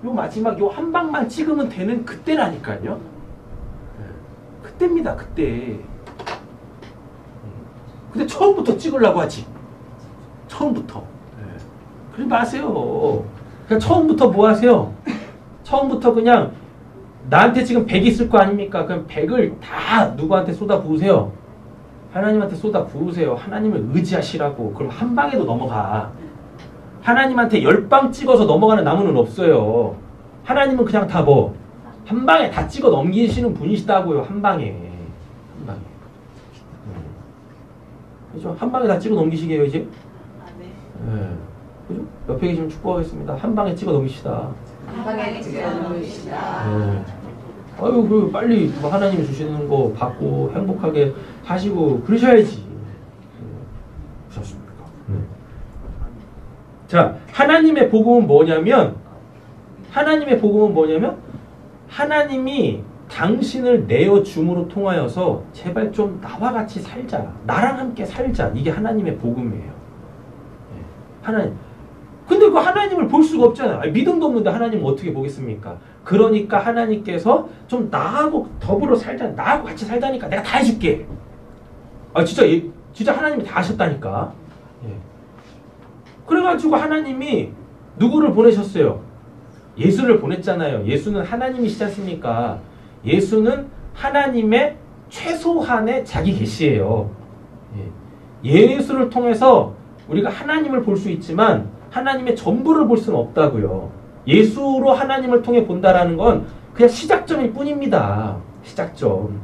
요 마지막 요 한 방만 찍으면 되는 그때라니까요. 그때입니다. 그때. 근데 처음부터 찍으려고 하지. 처음부터. 그러지 마세요. 그냥 처음부터 뭐 하세요? 처음부터 그냥 나한테 지금 100 있을 거 아닙니까? 그럼 100을 다 누구한테 쏟아 부으세요. 하나님한테 쏟아 부으세요. 하나님을 의지하시라고. 그럼 한 방에도 넘어가. 하나님한테 10방 찍어서 넘어가는 나무는 없어요. 하나님은 그냥 다 한 방에 다 찍어 넘기시는 분이시다고요. 한 방에. 한 방에. 그죠? 한 방에 다 찍어 넘기시게요, 이제? 네. 그죠? 옆에 계시면 축복하겠습니다. 한 방에 찍어 넘기시다. 한 방에 찍어 넘기시다. 네. 빨리 하나님이 주시는 거 받고 행복하게 하시고 그러셔야지. 그렇습니까? 자, 하나님의 복음은 뭐냐면 하나님이 당신을 내어줌으로 통하여서 제발 좀 나와 같이 살자. 나랑 함께 살자. 이게 하나님의 복음이에요. 하나님. 근데 그 하나님을 볼 수가 없잖아요. 믿음도 없는데 하나님을 어떻게 보겠습니까? 그러니까 하나님께서 좀 나하고 더불어 살자. 나하고 같이 살자니까 내가 다 해줄게. 진짜 하나님이 다 하셨다니까. 그래가지고 하나님이 누구를 보내셨어요? 예수를 보냈잖아요. 예수는 하나님이시지 않습니까? 예수는 하나님의 최소한의 자기 계시예요. 예수를 통해서 우리가 하나님을 볼 수 있지만 하나님의 전부를 볼 수는 없다고요. 예수로 하나님을 통해 본다라는 건 그냥 시작점일 뿐입니다. 시작점.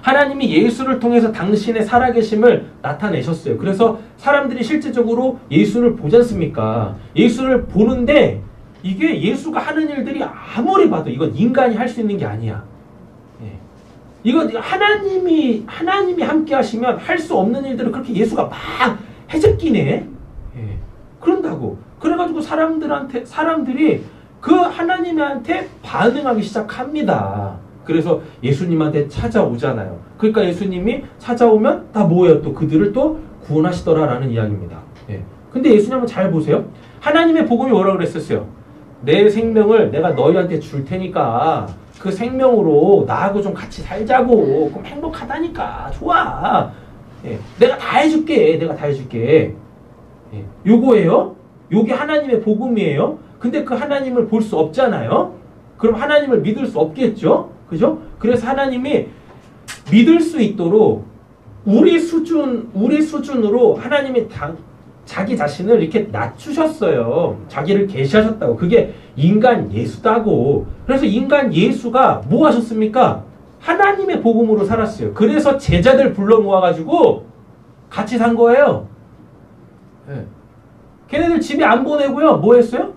하나님이 예수를 통해서 당신의 살아계심을 나타내셨어요. 그래서 사람들이 실제적으로 예수를 보지 않습니까? 예수를 보는데 이게 예수가 하는 일들이 아무리 봐도 이건 인간이 할 수 있는 게 아니야. 예. 이건 하나님이 함께 하시면 할 수 없는 일들을 그렇게 예수가 막 해제끼네. 예. 그런다고. 그래가지고 사람들이 그 하나님한테 반응하기 시작합니다. 그래서 예수님한테 찾아오잖아요. 그러니까 예수님이 찾아오면 다 뭐예요? 또 그들을 또 구원하시더라라는 이야기입니다. 예. 근데 예수님은 잘 보세요. 하나님의 복음이 뭐라고 그랬었어요? 내 생명을 내가 너희한테 줄 테니까 그 생명으로 나하고 좀 같이 살자고. 그럼 행복하다니까. 좋아. 예. 내가 다 해줄게. 내가 다 해줄게. 예. 요거예요. 요게 하나님의 복음이에요. 근데 그 하나님을 볼 수 없잖아요. 그럼 하나님을 믿을 수 없겠죠? 그죠? 그래서 하나님이 믿을 수 있도록 우리 수준으로 하나님이 자기 자신을 이렇게 낮추셨어요. 자기를 계시하셨다고. 그게 인간 예수다고. 그래서 인간 예수가 뭐 하셨습니까? 하나님의 복음으로 살았어요. 그래서 제자들 불러 모아가지고 같이 산 거예요. 네. 걔네들 집에 안 보내고요. 뭐 했어요?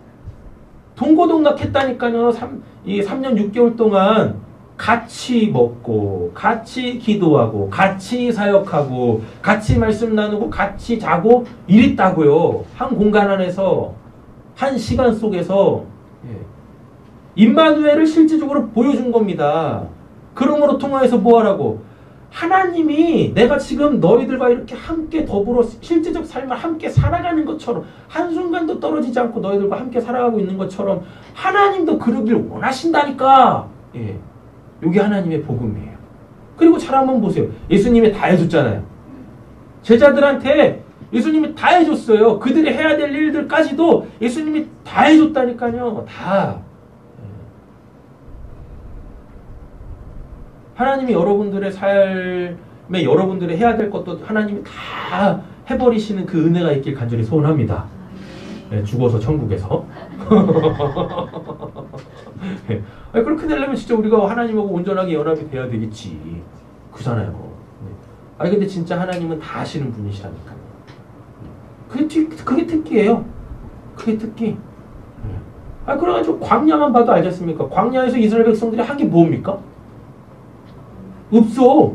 동고동락 했다니까요. 3년 6개월 동안 같이 먹고, 같이 기도하고, 같이 사역하고, 같이 말씀 나누고, 같이 자고 이랬다고요. 한 공간 안에서, 한 시간 속에서. 예. 임마누엘을 실질적으로 보여준 겁니다. 그러므로 통하여서 뭐 하라고? 하나님이 내가 지금 너희들과 이렇게 함께 더불어 실제적 삶을 함께 살아가는 것처럼 한순간도 떨어지지 않고 너희들과 함께 살아가고 있는 것처럼 하나님도 그러길 원하신다니까. 예. 이게 하나님의 복음이에요. 그리고 잘 한번 보세요. 예수님이 다 해줬잖아요. 제자들한테 예수님이 다 해줬어요. 그들이 해야 될 일들까지도 예수님이 다 해줬다니까요. 다. 하나님이 여러분들의 삶에 여러분들이 해야 될 것도 하나님이 다 해버리시는 그 은혜가 있길 간절히 소원합니다. 네, 죽어서 천국에서. 네. 아니, 그렇게 되려면 진짜 우리가 하나님하고 온전하게 연합이 돼야 되겠지. 그잖아요. 네. 아니 근데 진짜 하나님은 다 아시는 분이시라니까요. 그게 특기예요. 그게 특기. 네. 아 그래가지고 광야만 봐도 알겠습니까? 광야에서 이스라엘 백성들이 한 게 뭡니까? 없어.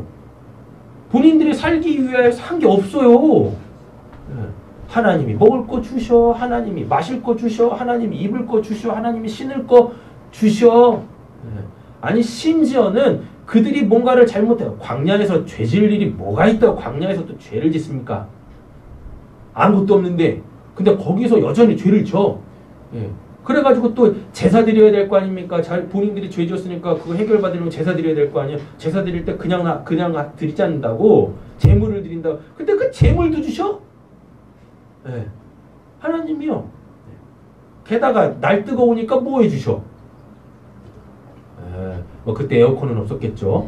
본인들이 살기 위해서 한 게 없어요. 네. 하나님이 먹을 거 주셔. 하나님이 마실 거 주셔. 하나님이 입을 거 주셔. 하나님이 신을 거 주셔. 네. 아니 심지어는 그들이 뭔가를 잘못해요. 광야에서 죄 질 일이 뭐가 있다고 광야에서 또 죄를 짓습니까? 아무것도 없는데. 근데 거기서 여전히 죄를 져. 예. 그래가지고 또 제사 드려야 될 거 아닙니까? 본인들이 죄 지었으니까 그거 해결받으려면 제사 드려야 될 거 아니에요? 제사 드릴 때 그냥 드리지 않는다고? 재물을 드린다고? 근데 그 재물도 주셔? 예. 하나님이요. 게다가 날 뜨거우니까 뭐 해주셔? 예. 뭐 그때 에어컨은 없었겠죠?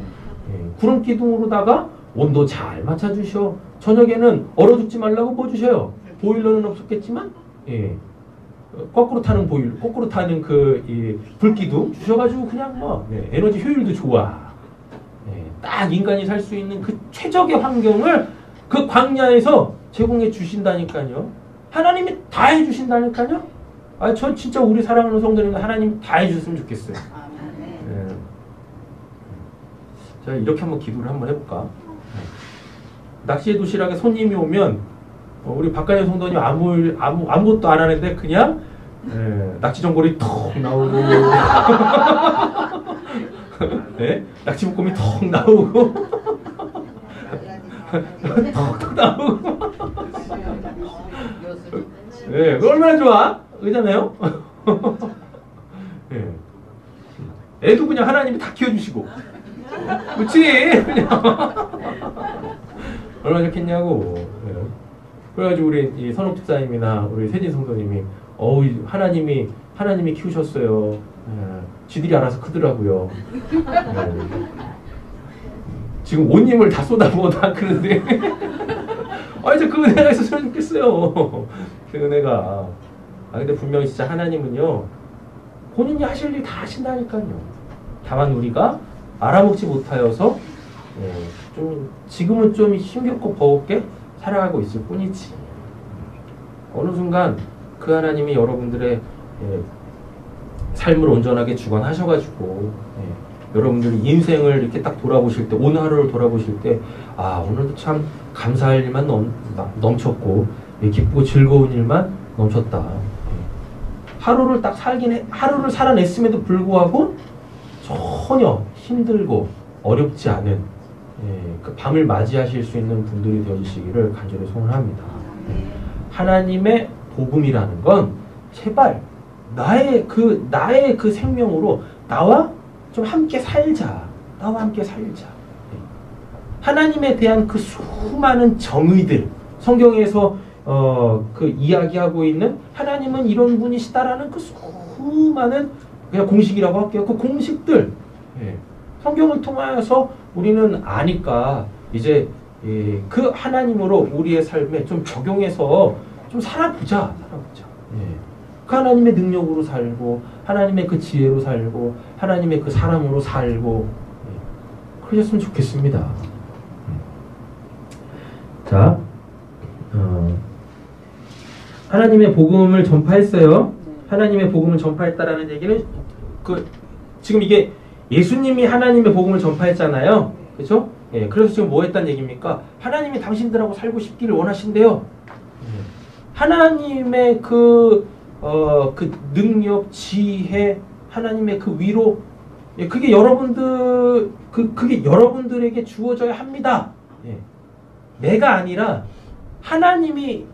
예. 구름 기둥으로다가 온도 잘 맞춰주셔. 저녁에는 얼어 죽지 말라고 뭐 주셔요? 보일러는 없었겠지만, 예. 거꾸로 타는 거꾸로 타는 이 불기둥 주셔가지고 그냥 뭐 네, 에너지 효율도 좋아. 네, 딱 인간이 살 수 있는 그 최적의 환경을 그 광야에서 제공해 주신다니까요. 하나님이 다 해주신다니까요. 아, 전 진짜 우리 사랑하는 성도님들 하나님 다 해주셨으면 좋겠어요. 네. 자, 이렇게 한번 기도를 한번 해볼까? 네. 낚시의 도시락에 손님이 오면 우리 박가연 성도님 아무것도 안 하는데 그냥 낙지 전골이 턱 나오고 네? 낙지 볶음이 턱 나오고 턱 나오고 네, 얼마나 좋아? 그러잖아요? 네. 애도 그냥 하나님이 다 키워주시고 그치? 그냥 얼마나 좋겠냐고. 네. 그래가지고 우리 이 선옥 집사님이나 우리 세진 성도님이 하나님이 키우셨어요. 예, 지들이 알아서 크더라고요. 예. 지금 온 힘을 다 쏟아부어다 그러는데 이제 그 은혜가 있었으면 좋겠어요. 그 은혜가 근데 분명히 진짜 하나님은요, 본인이 하실 일 다 하신다니까요. 다만 우리가 알아먹지 못하여서 좀 지금은 좀 힘겹고 버겁게 살아가고 있을 뿐이지. 어느 순간 그 하나님이 여러분들의 삶을 온전하게 주관하셔가지고 여러분들이 인생을 이렇게 딱 돌아보실 때, 오늘 하루를 돌아보실 때, 오늘도 참 감사할 일만 넘쳤고 기쁘고 즐거운 일만 넘쳤다. 하루를 딱 하루를 살아냈음에도 불구하고 전혀 힘들고 어렵지 않은 그 밤을 맞이하실 수 있는 분들이 되어주시기를 간절히 소원합니다. 하나님의 복음이라는 건 제발 나의 그 생명으로 나와 좀 함께 살자. 나와 함께 살자. 하나님에 대한 그 수많은 정의들, 성경에서 그 이야기하고 있는 하나님은 이런 분이시다라는 그 수많은, 그냥 공식이라고 할게요. 그 공식들, 성경을 통하여서 우리는 아니까 이제 그 하나님으로 우리의 삶에 좀 적용해서 좀 살아보자. 그 하나님의 능력으로 살고, 하나님의 그 지혜로 살고, 하나님의 그 사랑으로 살고, 그러셨으면 좋겠습니다. 자, 하나님의 복음을 전파했어요. 하나님의 복음을 전파했다라는 얘기는 지금 이게 예수님이 하나님의 복음을 전파했잖아요. 그렇죠? 그래서 지금 뭐 했다는 얘기입니까? 하나님이 당신들하고 살고 싶기를 원하신대요. 하나님의 그 능력, 지혜, 하나님의 그 위로, 그게 그게 여러분들에게 주어져야 합니다. 내가 아니라 하나님이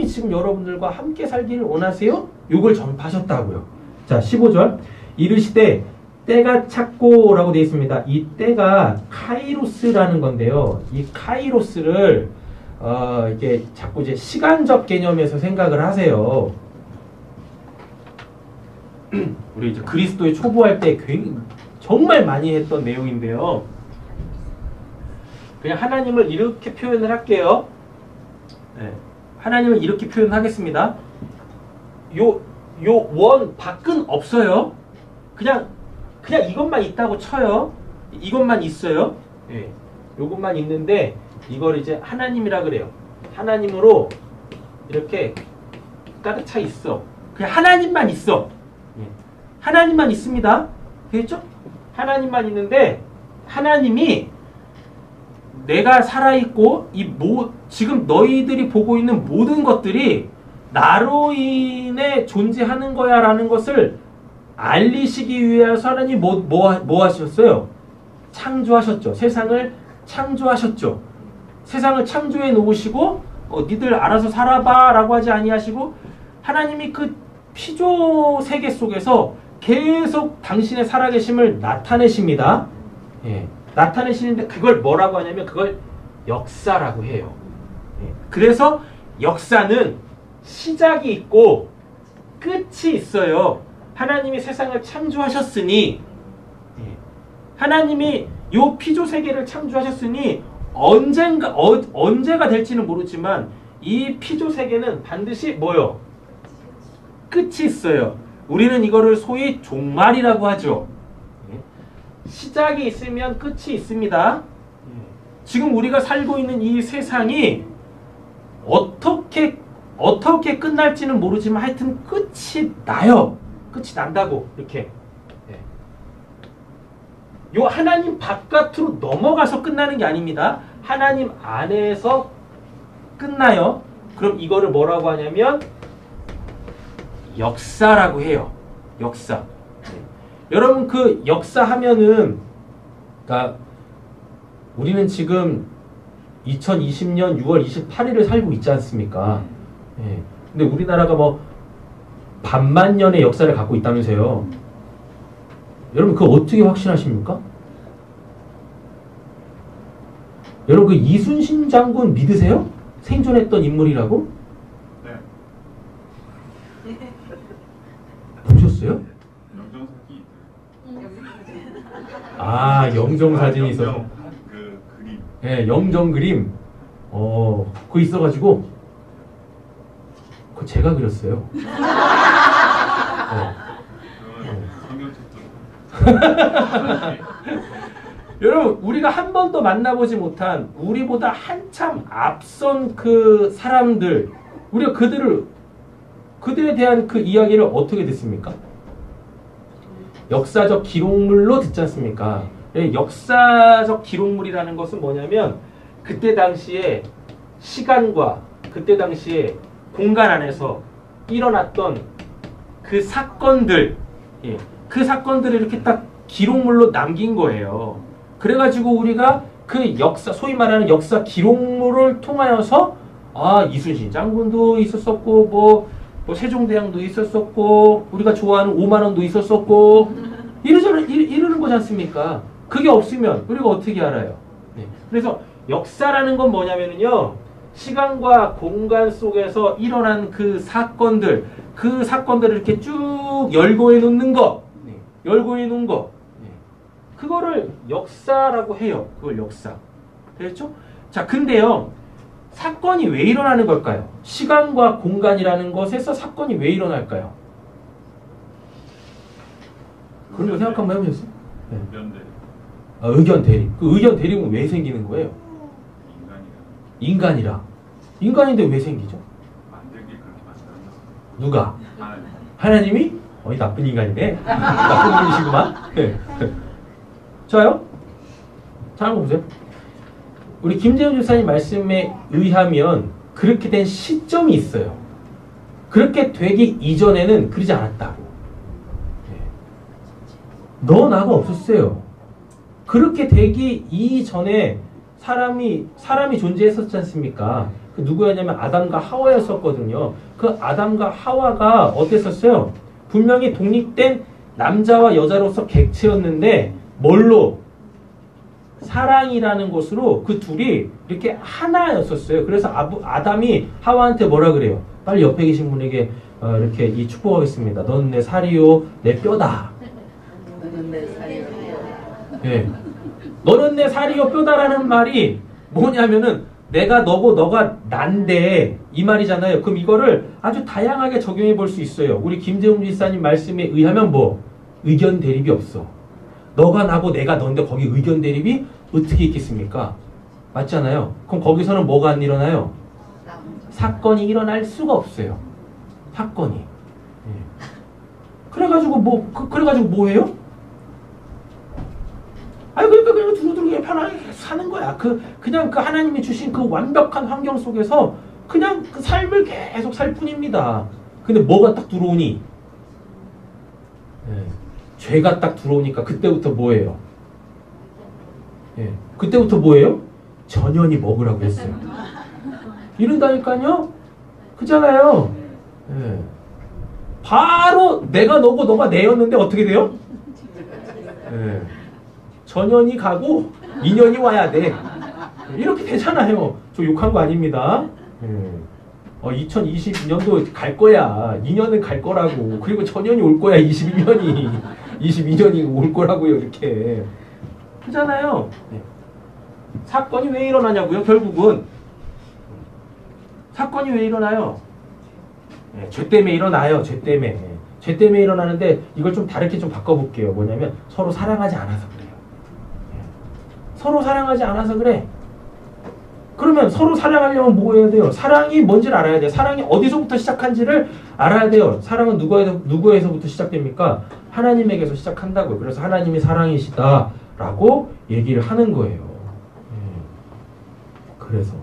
지금 여러분들과 함께 살기를 원하세요? 요걸 전파하셨다고요. 자, 15절. 이르시되 때가 찼고 라고 되어 있습니다. 이 때가 카이로스라는 건데요. 이 카이로스를 이게 자꾸 이제 시간적 개념에서 생각을 하세요. 우리 이제 그리스도의 초보할 때 정말 많이 했던 내용인데요. 그냥 하나님을 이렇게 표현을 할게요. 하나님을 이렇게 표현하겠습니다. 요 원 밖은 없어요. 그냥 이것만 있다고 쳐요. 이것만 있어요. 요것만 있는데 이걸 이제 하나님이라 그래요. 하나님으로 이렇게 가득 차 있어. 그냥 하나님만 있어. 하나님만 있습니다. 되겠죠? 하나님만 있는데 하나님이 내가 살아있고 지금 너희들이 보고 있는 모든 것들이 나로 인해 존재하는 거야 라는 것을 알리시기 위해서 하나님이 뭐 하셨어요? 창조하셨죠. 세상을 창조하셨죠. 세상을 창조해 놓으시고 니들 알아서 살아봐 라고 하지 아니하시고 하나님이 그 피조 세계 속에서 계속 당신의 살아계심을 나타내십니다. 나타내시는데 그걸 뭐라고 하냐면 그걸 역사라고 해요. 그래서 역사는 시작이 있고 끝이 있어요. 하나님이 세상을 창조하셨으니 하나님이 요 피조 세계를 창조하셨으니 언제가 될지는 모르지만 이 피조 세계는 반드시 뭐요? 끝이 있어요. 우리는 이거를 소위 종말이라고 하죠. 시작이 있으면 끝이 있습니다. 지금 우리가 살고 있는 이 세상이 어떻게 끝날지는 모르지만 하여튼 끝이 나요. 끝이 난다고 이렇게. 요 하나님 바깥으로 넘어가서 끝나는 게 아닙니다. 하나님 안에서 끝나요. 그럼 이거를 뭐라고 하냐면 역사라고 해요. 역사. 여러분 그 역사 하면은 그러니까 우리는 지금 2020년 6월 28일을 살고 있지 않습니까? 근데 우리나라가 뭐 반만 년의 역사를 갖고 있다면서요. 여러분 그거 어떻게 확신하십니까? 여러분 그 이순신 장군 믿으세요? 생존했던 인물이라고? 네. 보셨어요? 영정사진이 영정사진이 있어서. 그 그림. 영정 그림. 그거 있어가지고 그거 제가 그렸어요. 여러분, 우리가 한 번도 만나보지 못한 우리보다 한참 앞선 그 사람들, 우리가 그들에 대한 그 이야기를 어떻게 듣습니까? 역사적 기록물로 듣지 않습니까? 역사적 기록물이라는 것은 뭐냐면 그때 당시에 시간과 그때 당시에 공간 안에서 일어났던 그 사건들, 그 사건들을 이렇게 딱 기록물로 남긴 거예요. 그래가지고 우리가 그 역사, 소위 말하는 역사 기록물을 통하여서 아, 이순신 장군도 있었었고 뭐 세종대왕도 있었었고 우리가 좋아하는 5만원도 있었었고 이러는 거지 않습니까? 그게 없으면 우리가 어떻게 알아요? 네. 그래서 역사라는 건 뭐냐면요, 시간과 공간 속에서 일어난 그 사건들을 이렇게 쭉 열고해 놓는 거, 열고해 놓은 거, 그거를 역사라고 해요. 그걸 역사. 됐죠? 자, 근데요, 사건이 왜 일어나는 걸까요? 시간과 공간이라는 것에서 사건이 왜 일어날까요? 그런 거 생각 한번 해보셨어요? 네. 의견 대립. 그 의견 대립은 왜 생기는 거예요? 인간이라. 인간인데 왜 생기죠? 누가? 하나님이? 어이, 나쁜 인간이네. 나쁜 분이시구만. 네. 좋아요? 자, 한번 보세요. 우리 김재훈 교사님 말씀에 의하면 그렇게 된 시점이 있어요. 그렇게 되기 이전에는 그러지 않았다고. 너 나가 없었어요. 그렇게 되기 이전에 사람이 존재했었지 않습니까? 그 누구였냐면 아담과 하와였었거든요. 그 아담과 하와가 어땠었어요? 분명히 독립된 남자와 여자로서 객체였는데 뭘로? 사랑이라는 것으로 그 둘이 이렇게 하나였었어요. 그래서 아담이 하와한테 뭐라 그래요? 빨리 옆에 계신 분에게 이렇게 이 축복하겠습니다. 넌 내 살이요, 내 뼈다. 너는 내 살이요. 네. 너는 내 살이요 뼈다라는 말이 뭐냐면은 내가 너고 너가 난데 이 말이잖아요. 그럼 이거를 아주 다양하게 적용해 볼 수 있어요. 우리 김재훈 지사님 말씀에 의하면 뭐? 의견 대립이 없어. 너가 나고 내가 넌데 거기 의견 대립이 어떻게 있겠습니까? 맞잖아요. 그럼 거기서는 뭐가 안 일어나요? 사건이 일어날 수가 없어요. 사건이. 그래가지고 뭐 해요? 아니, 그러니까 그냥 두루두루 그냥 편하게 사는 거야. 그냥 그 하나님이 주신 그 완벽한 환경 속에서 그냥 그 삶을 계속 살 뿐입니다. 근데 뭐가 딱 들어오니? 죄가 딱 들어오니까 그때부터 뭐예요? 그때부터 뭐예요? 전연이 먹으라고 했어요. 이런다니까요? 그잖아요. 바로 내가 너고 너가 내였는데 어떻게 돼요? 전연이 가고 인연이 와야 돼. 이렇게 되잖아요. 저 욕한 거 아닙니다. 2022년도 갈 거야. 2년은 갈 거라고. 그리고 전연이 올 거야. 22년이 올 거라고요. 이렇게. 그잖아요. 사건이 왜 일어나냐고요? 결국은 사건이 왜 일어나요? 죄 때문에 일어나요. 죄 때문에. 죄 때문에 일어나는데 이걸 좀 다르게 좀 바꿔볼게요. 뭐냐면 서로 사랑하지 않아서 그래요. 서로 사랑하지 않아서 그래. 그러면 서로 사랑하려면 뭐 해야 돼요? 사랑이 뭔지를 알아야 돼요. 사랑이 어디서부터 시작한지를 알아야 돼요. 사랑은 누구에서부터 시작됩니까? 하나님에게서 시작한다고요. 그래서 하나님이 사랑이시다라고 얘기를 하는 거예요. 그래서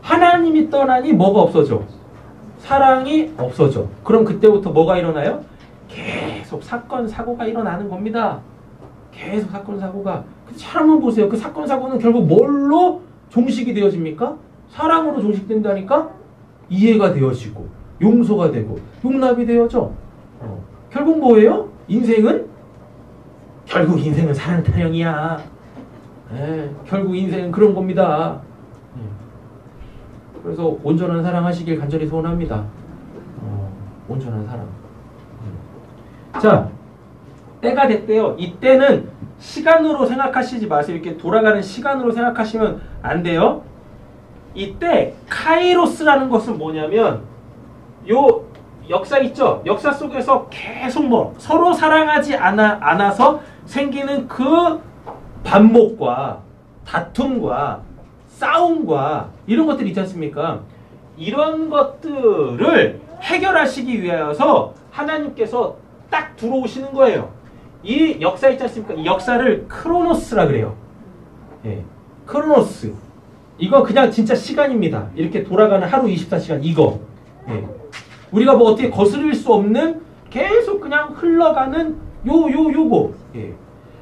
하나님이 떠나니 뭐가 없어져? 사랑이 없어져. 그럼 그때부터 뭐가 일어나요? 계속 사건, 사고가 일어나는 겁니다. 계속 사건, 사고가. 잘 한번 보세요. 그 사건, 사고는 결국 뭘로 종식이 되어집니까? 사랑으로 종식된다니까? 이해가 되어지고 용서가 되고 용납이 되어져. 결국 뭐예요? 인생은? 결국 인생은 사랑 타령이야. 결국 인생은 그런 겁니다. 그래서 온전한 사랑 하시길 간절히 소원합니다. 온전한 사랑. 자, 때가 됐대요. 이때는 시간으로 생각하시지 마세요. 이렇게 돌아가는 시간으로 생각하시면 안 돼요. 이때 카이로스라는 것은 뭐냐면 요 역사 있죠? 역사 속에서 계속 뭐 서로 사랑하지 않아서 생기는 그 반목과 다툼과 싸움과 이런 것들 있지 않습니까? 이런 것들을 해결하시기 위하여서 하나님께서 딱 들어오시는 거예요. 이 역사 있지 않습니까? 이 역사를 크로노스라 그래요. 예, 크로노스. 이거 그냥 진짜 시간입니다. 이렇게 돌아가는 하루 24시간 이거. 예. 우리가 뭐 어떻게 거스릴 수 없는 계속 그냥 흘러가는 요거. 예.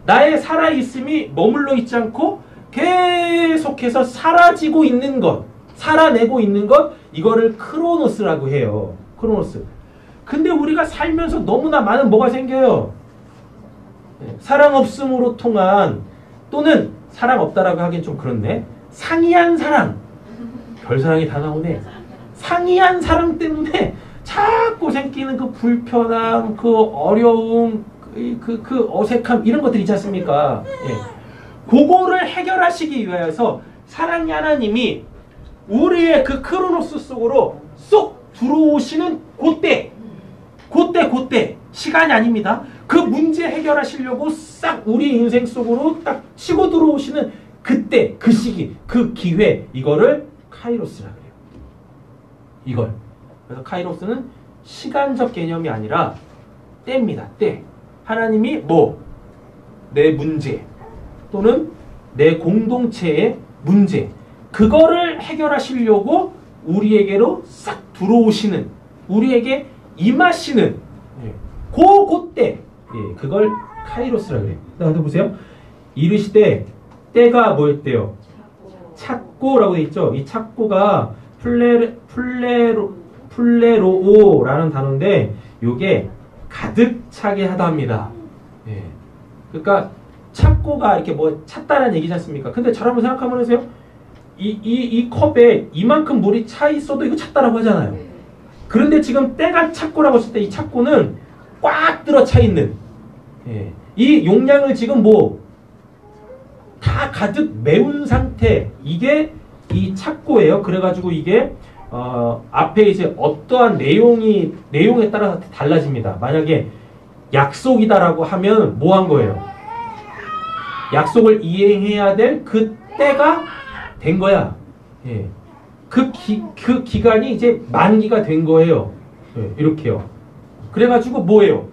나의 살아있음이 머물러 있지 않고 계속해서 사라지고 있는 것, 살아내고 있는 것, 이거를 크로노스라고 해요. 크로노스. 근데 우리가 살면서 너무나 많은 뭐가 생겨요? 예. 사랑 없음으로 통한, 또는 사랑 없다라고 하긴 좀 그렇네. 상이한 사랑. 별사랑이 다 나오네. 상이한 사랑 때문에 자꾸 생기는 그 불편함, 그 어려움, 그 어색함, 이런 것들 있지 않습니까? 예. 그거를 해결하시기 위해서 사랑의 하나님이 우리의 그 크로노스 속으로 쏙 들어오시는 그때 시간이 아닙니다. 그 문제 해결하시려고 싹 우리 인생 속으로 딱 치고 들어오시는 그때, 그 시기, 그 기회, 이거를 카이로스라 그래요. 이걸. 그래서 카이로스는 시간적 개념이 아니라 때입니다. 때. 하나님이 뭐? 내 문제 또는 내 공동체의 문제, 그거를 해결하시려고 우리에게로 싹 들어오시는, 우리에게 임하시는 그때, 예, 그걸 카이로스라 그래요. 나도 보세요. 이르시되 때가 뭐였대요? 찾고라고 돼 있죠. 이 찾고가 플레로오라는 단어인데 요게 가득 차게 하다 합니다. 예. 그러니까 찾고가 이렇게 뭐 찾다라는 얘기지 않습니까? 근데 잘 한번 생각하면 해보세요. 이 컵에 이만큼 물이 차 있어도 이거 찾다라고 하잖아요. 그런데 지금 때가 찾고라고 했을 때 이 찾고는 꽉 들어 차 있는, 예. 이 용량을 지금 뭐 다 가득 메운 상태, 이게 이 찾고예요. 그래가지고 이게 앞에 이제 어떠한 내용에 따라서 달라집니다. 만약에 약속이다라고 하면 뭐 한 거예요? 약속을 이행해야 될 그 때가 된 거야. 예. 그 기간이 이제 만기가 된 거예요. 예, 이렇게요. 그래가지고 뭐예요?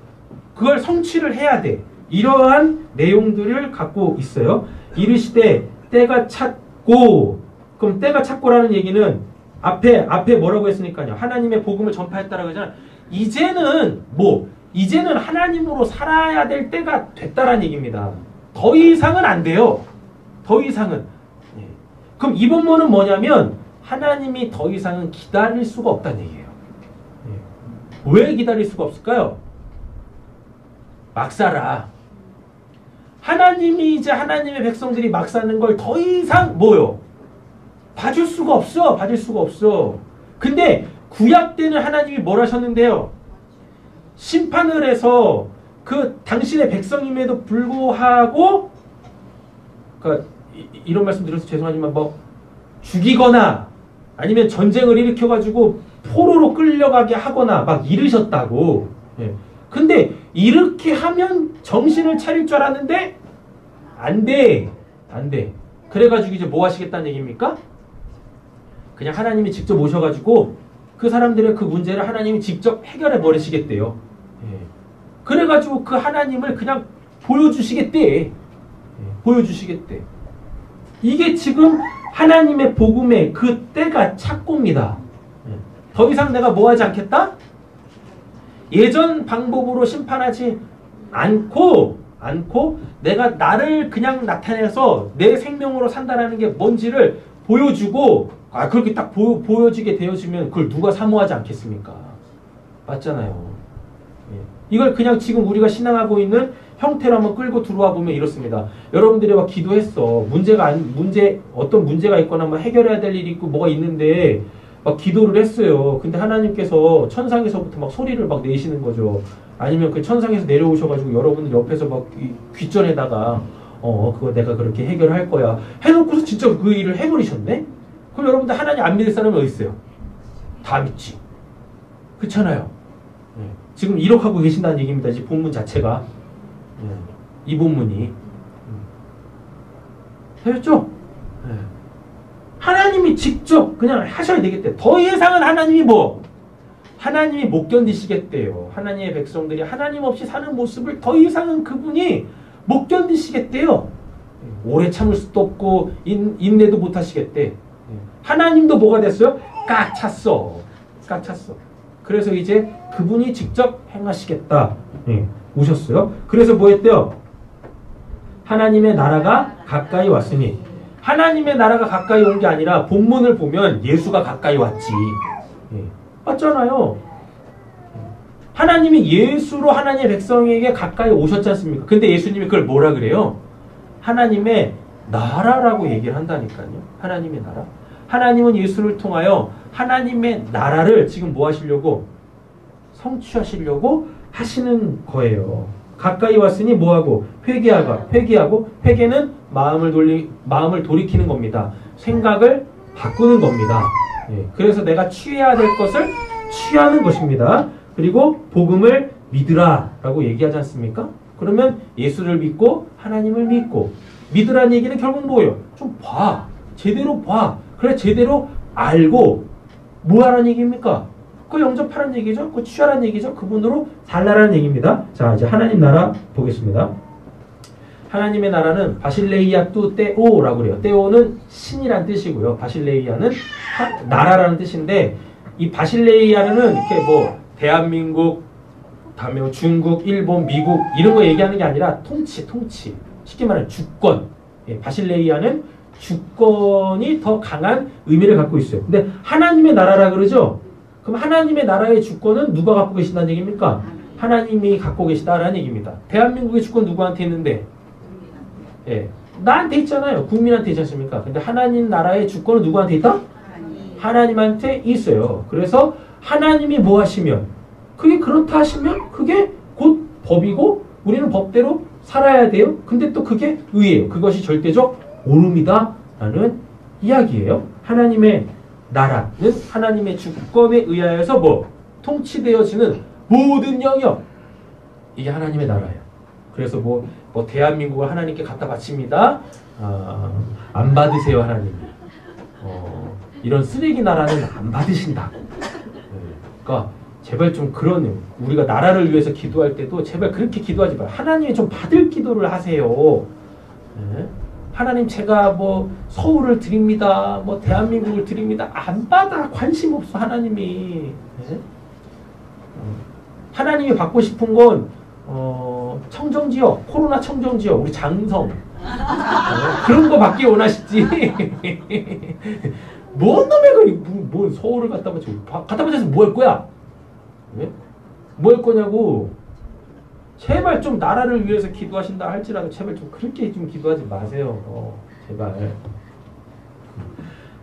그걸 성취를 해야 돼. 이러한 내용들을 갖고 있어요. 이르시되 때가 찼고, 그럼 때가 찼고라는 얘기는 앞에 뭐라고 했으니까요. 하나님의 복음을 전파했다라고 하잖아. 이제는 뭐? 이제는 하나님으로 살아야 될 때가 됐다라는 얘기입니다. 더 이상은 안 돼요. 더 이상은. 예. 그럼 이 본문은 뭐냐면 하나님이 더 이상은 기다릴 수가 없다는 얘기예요. 예. 왜 기다릴 수가 없을까요? 막 살아. 하나님이 이제 하나님의 백성들이 막 사는 걸 더 이상 뭐요? 봐줄 수가 없어. 봐줄 수가 없어. 근데 구약 때는 하나님이 뭘 하셨는데요? 심판을 해서 그 당신의 백성임에도 불구하고, 그러니까 이런 말씀 드려서 죄송하지만 뭐 죽이거나 아니면 전쟁을 일으켜가지고 포로로 끌려가게 하거나 막 이르셨다고. 예. 근데 이렇게 하면 정신을 차릴 줄 알았는데 안 돼. 안 돼. 그래가지고 이제 뭐 하시겠다는 얘기입니까? 그냥 하나님이 직접 오셔가지고 그 사람들의 그 문제를 하나님이 직접 해결해 버리시겠대요. 예. 그래가지고 그 하나님을 그냥 보여주시겠대. 예. 보여주시겠대. 이게 지금 하나님의 복음의 그 때가 찼고입니다. 예. 더 이상 내가 뭐 하지 않겠다? 예전 방법으로 심판하지 않고 내가 나를 그냥 나타내서 내 생명으로 산다라는 게 뭔지를 보여주고, 그렇게 딱 보여지게 되어지면 그걸 누가 사모하지 않겠습니까? 맞잖아요. 예. 이걸 그냥 지금 우리가 신앙하고 있는 형태로 한번 끌고 들어와 보면 이렇습니다. 여러분들이 막 기도했어. 어떤 문제가 있거나 뭐 해결해야 될 일이 있고 뭐가 있는데 막 기도를 했어요. 근데 하나님께서 천상에서부터 막 소리를 막 내시는 거죠. 아니면 그 천상에서 내려오셔가지고 여러분들 옆에서 막 귓전에다가 그거 내가 그렇게 해결할 거야 해놓고서 진짜 그 일을 해버리셨네? 그럼 여러분들 하나님 안 믿을 사람은 어디 있어요? 다 믿지. 그렇잖아요. 예. 지금 이렇게 계신다는 얘기입니다. 이 본문 자체가. 예. 이 본문이. 되셨죠? 예. 하나님이 직접 그냥 하셔야 되겠대. 더 이상은 하나님이 뭐? 하나님이 못 견디시겠대요. 하나님의 백성들이 하나님 없이 사는 모습을 더 이상은 그분이 못 견디시겠대요. 오래 참을 수도 없고 인내도 못 하시겠대. 하나님도 뭐가 됐어요? 꽉 찼어. 꽉 찼어. 그래서 이제 그분이 직접 행하시겠다. 오셨어요. 그래서 뭐 했대요? 하나님의 나라가 가까이 왔으니. 하나님의 나라가 가까이 온 게 아니라 본문을 보면 예수가 가까이 왔지. 맞잖아요. 하나님이 예수로 하나님의 백성에게 가까이 오셨지 않습니까? 근데 예수님이 그걸 뭐라 그래요? 하나님의 나라라고 얘기를 한다니까요. 하나님의 나라. 하나님은 예수를 통하여 하나님의 나라를 지금 뭐 하시려고? 성취하시려고 하시는 거예요. 가까이 왔으니 뭐하고? 회개하고 회개는 마음을 돌이키는 겁니다. 생각을 바꾸는 겁니다. 그래서 내가 취해야 될 것을 취하는 것입니다. 그리고 복음을 믿으라 라고 얘기하지 않습니까? 그러면 예수를 믿고 하나님을 믿고 믿으라는 얘기는 결국 뭐예요? 좀 봐. 제대로 봐. 그래 제대로 알고 뭐 하라는 얘기입니까? 그 영접하라는 얘기죠. 그 취하라는 얘기죠. 그분으로 살라라는 얘기입니다. 자 이제 하나님 나라 보겠습니다. 하나님의 나라는 바실레이아 뚜 떼오라고 그래요. 떼오는 신이란 뜻이고요. 바실레이아는 나라라는 뜻인데 이 바실레이아는 이렇게 뭐 대한민국, 다음에 중국, 일본, 미국 이런 거 얘기하는 게 아니라 통치. 쉽게 말하면 주권. 바실레이아는 주권이 더 강한 의미를 갖고 있어요. 근데 하나님의 나라라 그러죠? 그럼 하나님의 나라의 주권은 누가 갖고 계신다는 얘기입니까? 하나님이 갖고 계시다라는 얘기입니다. 대한민국의 주권 누구한테 있는데? 나한테 있잖아요. 국민한테 있지 않습니까? 근데 하나님 나라의 주권은 누구한테 있다? 하나님한테 있어요. 그래서 하나님이 뭐 하시면 그게 그렇다 하시면 그게 곧 법이고 우리는 법대로 살아야 돼요. 근데 또 그게 의예요. 그것이 절대적 옳음이다 라는 이야기예요. 하나님의 나라는 하나님의 주권에 의하여서 뭐 통치되어지는 모든 영역 이게 하나님의 나라예요. 그래서 뭐 대한민국을 하나님께 갖다 바칩니다. 안 받으세요 하나님. 이런 쓰레기 나라는 안 받으신다. 그러니까 제발 좀 그런 우리가 나라를 위해서 기도할 때도 제발 그렇게 기도하지 마요. 하나님이 좀 받을 기도를 하세요. 하나님 제가 뭐 서울을 드립니다. 뭐 대한민국을 드립니다. 안 받아. 관심 없어 하나님이. 하나님이 받고 싶은 건 청정지역, 코로나 청정지역, 우리 장성 그런 거 받기 원하시지. 뭔 놈의 뭐 서울을 갖다 바쳐서 뭐 할 거야? 뭐 할 거냐고. 제발 좀 나라를 위해서 기도하신다 할지라도 제발 좀 그렇게 좀 기도하지 마세요. 제발.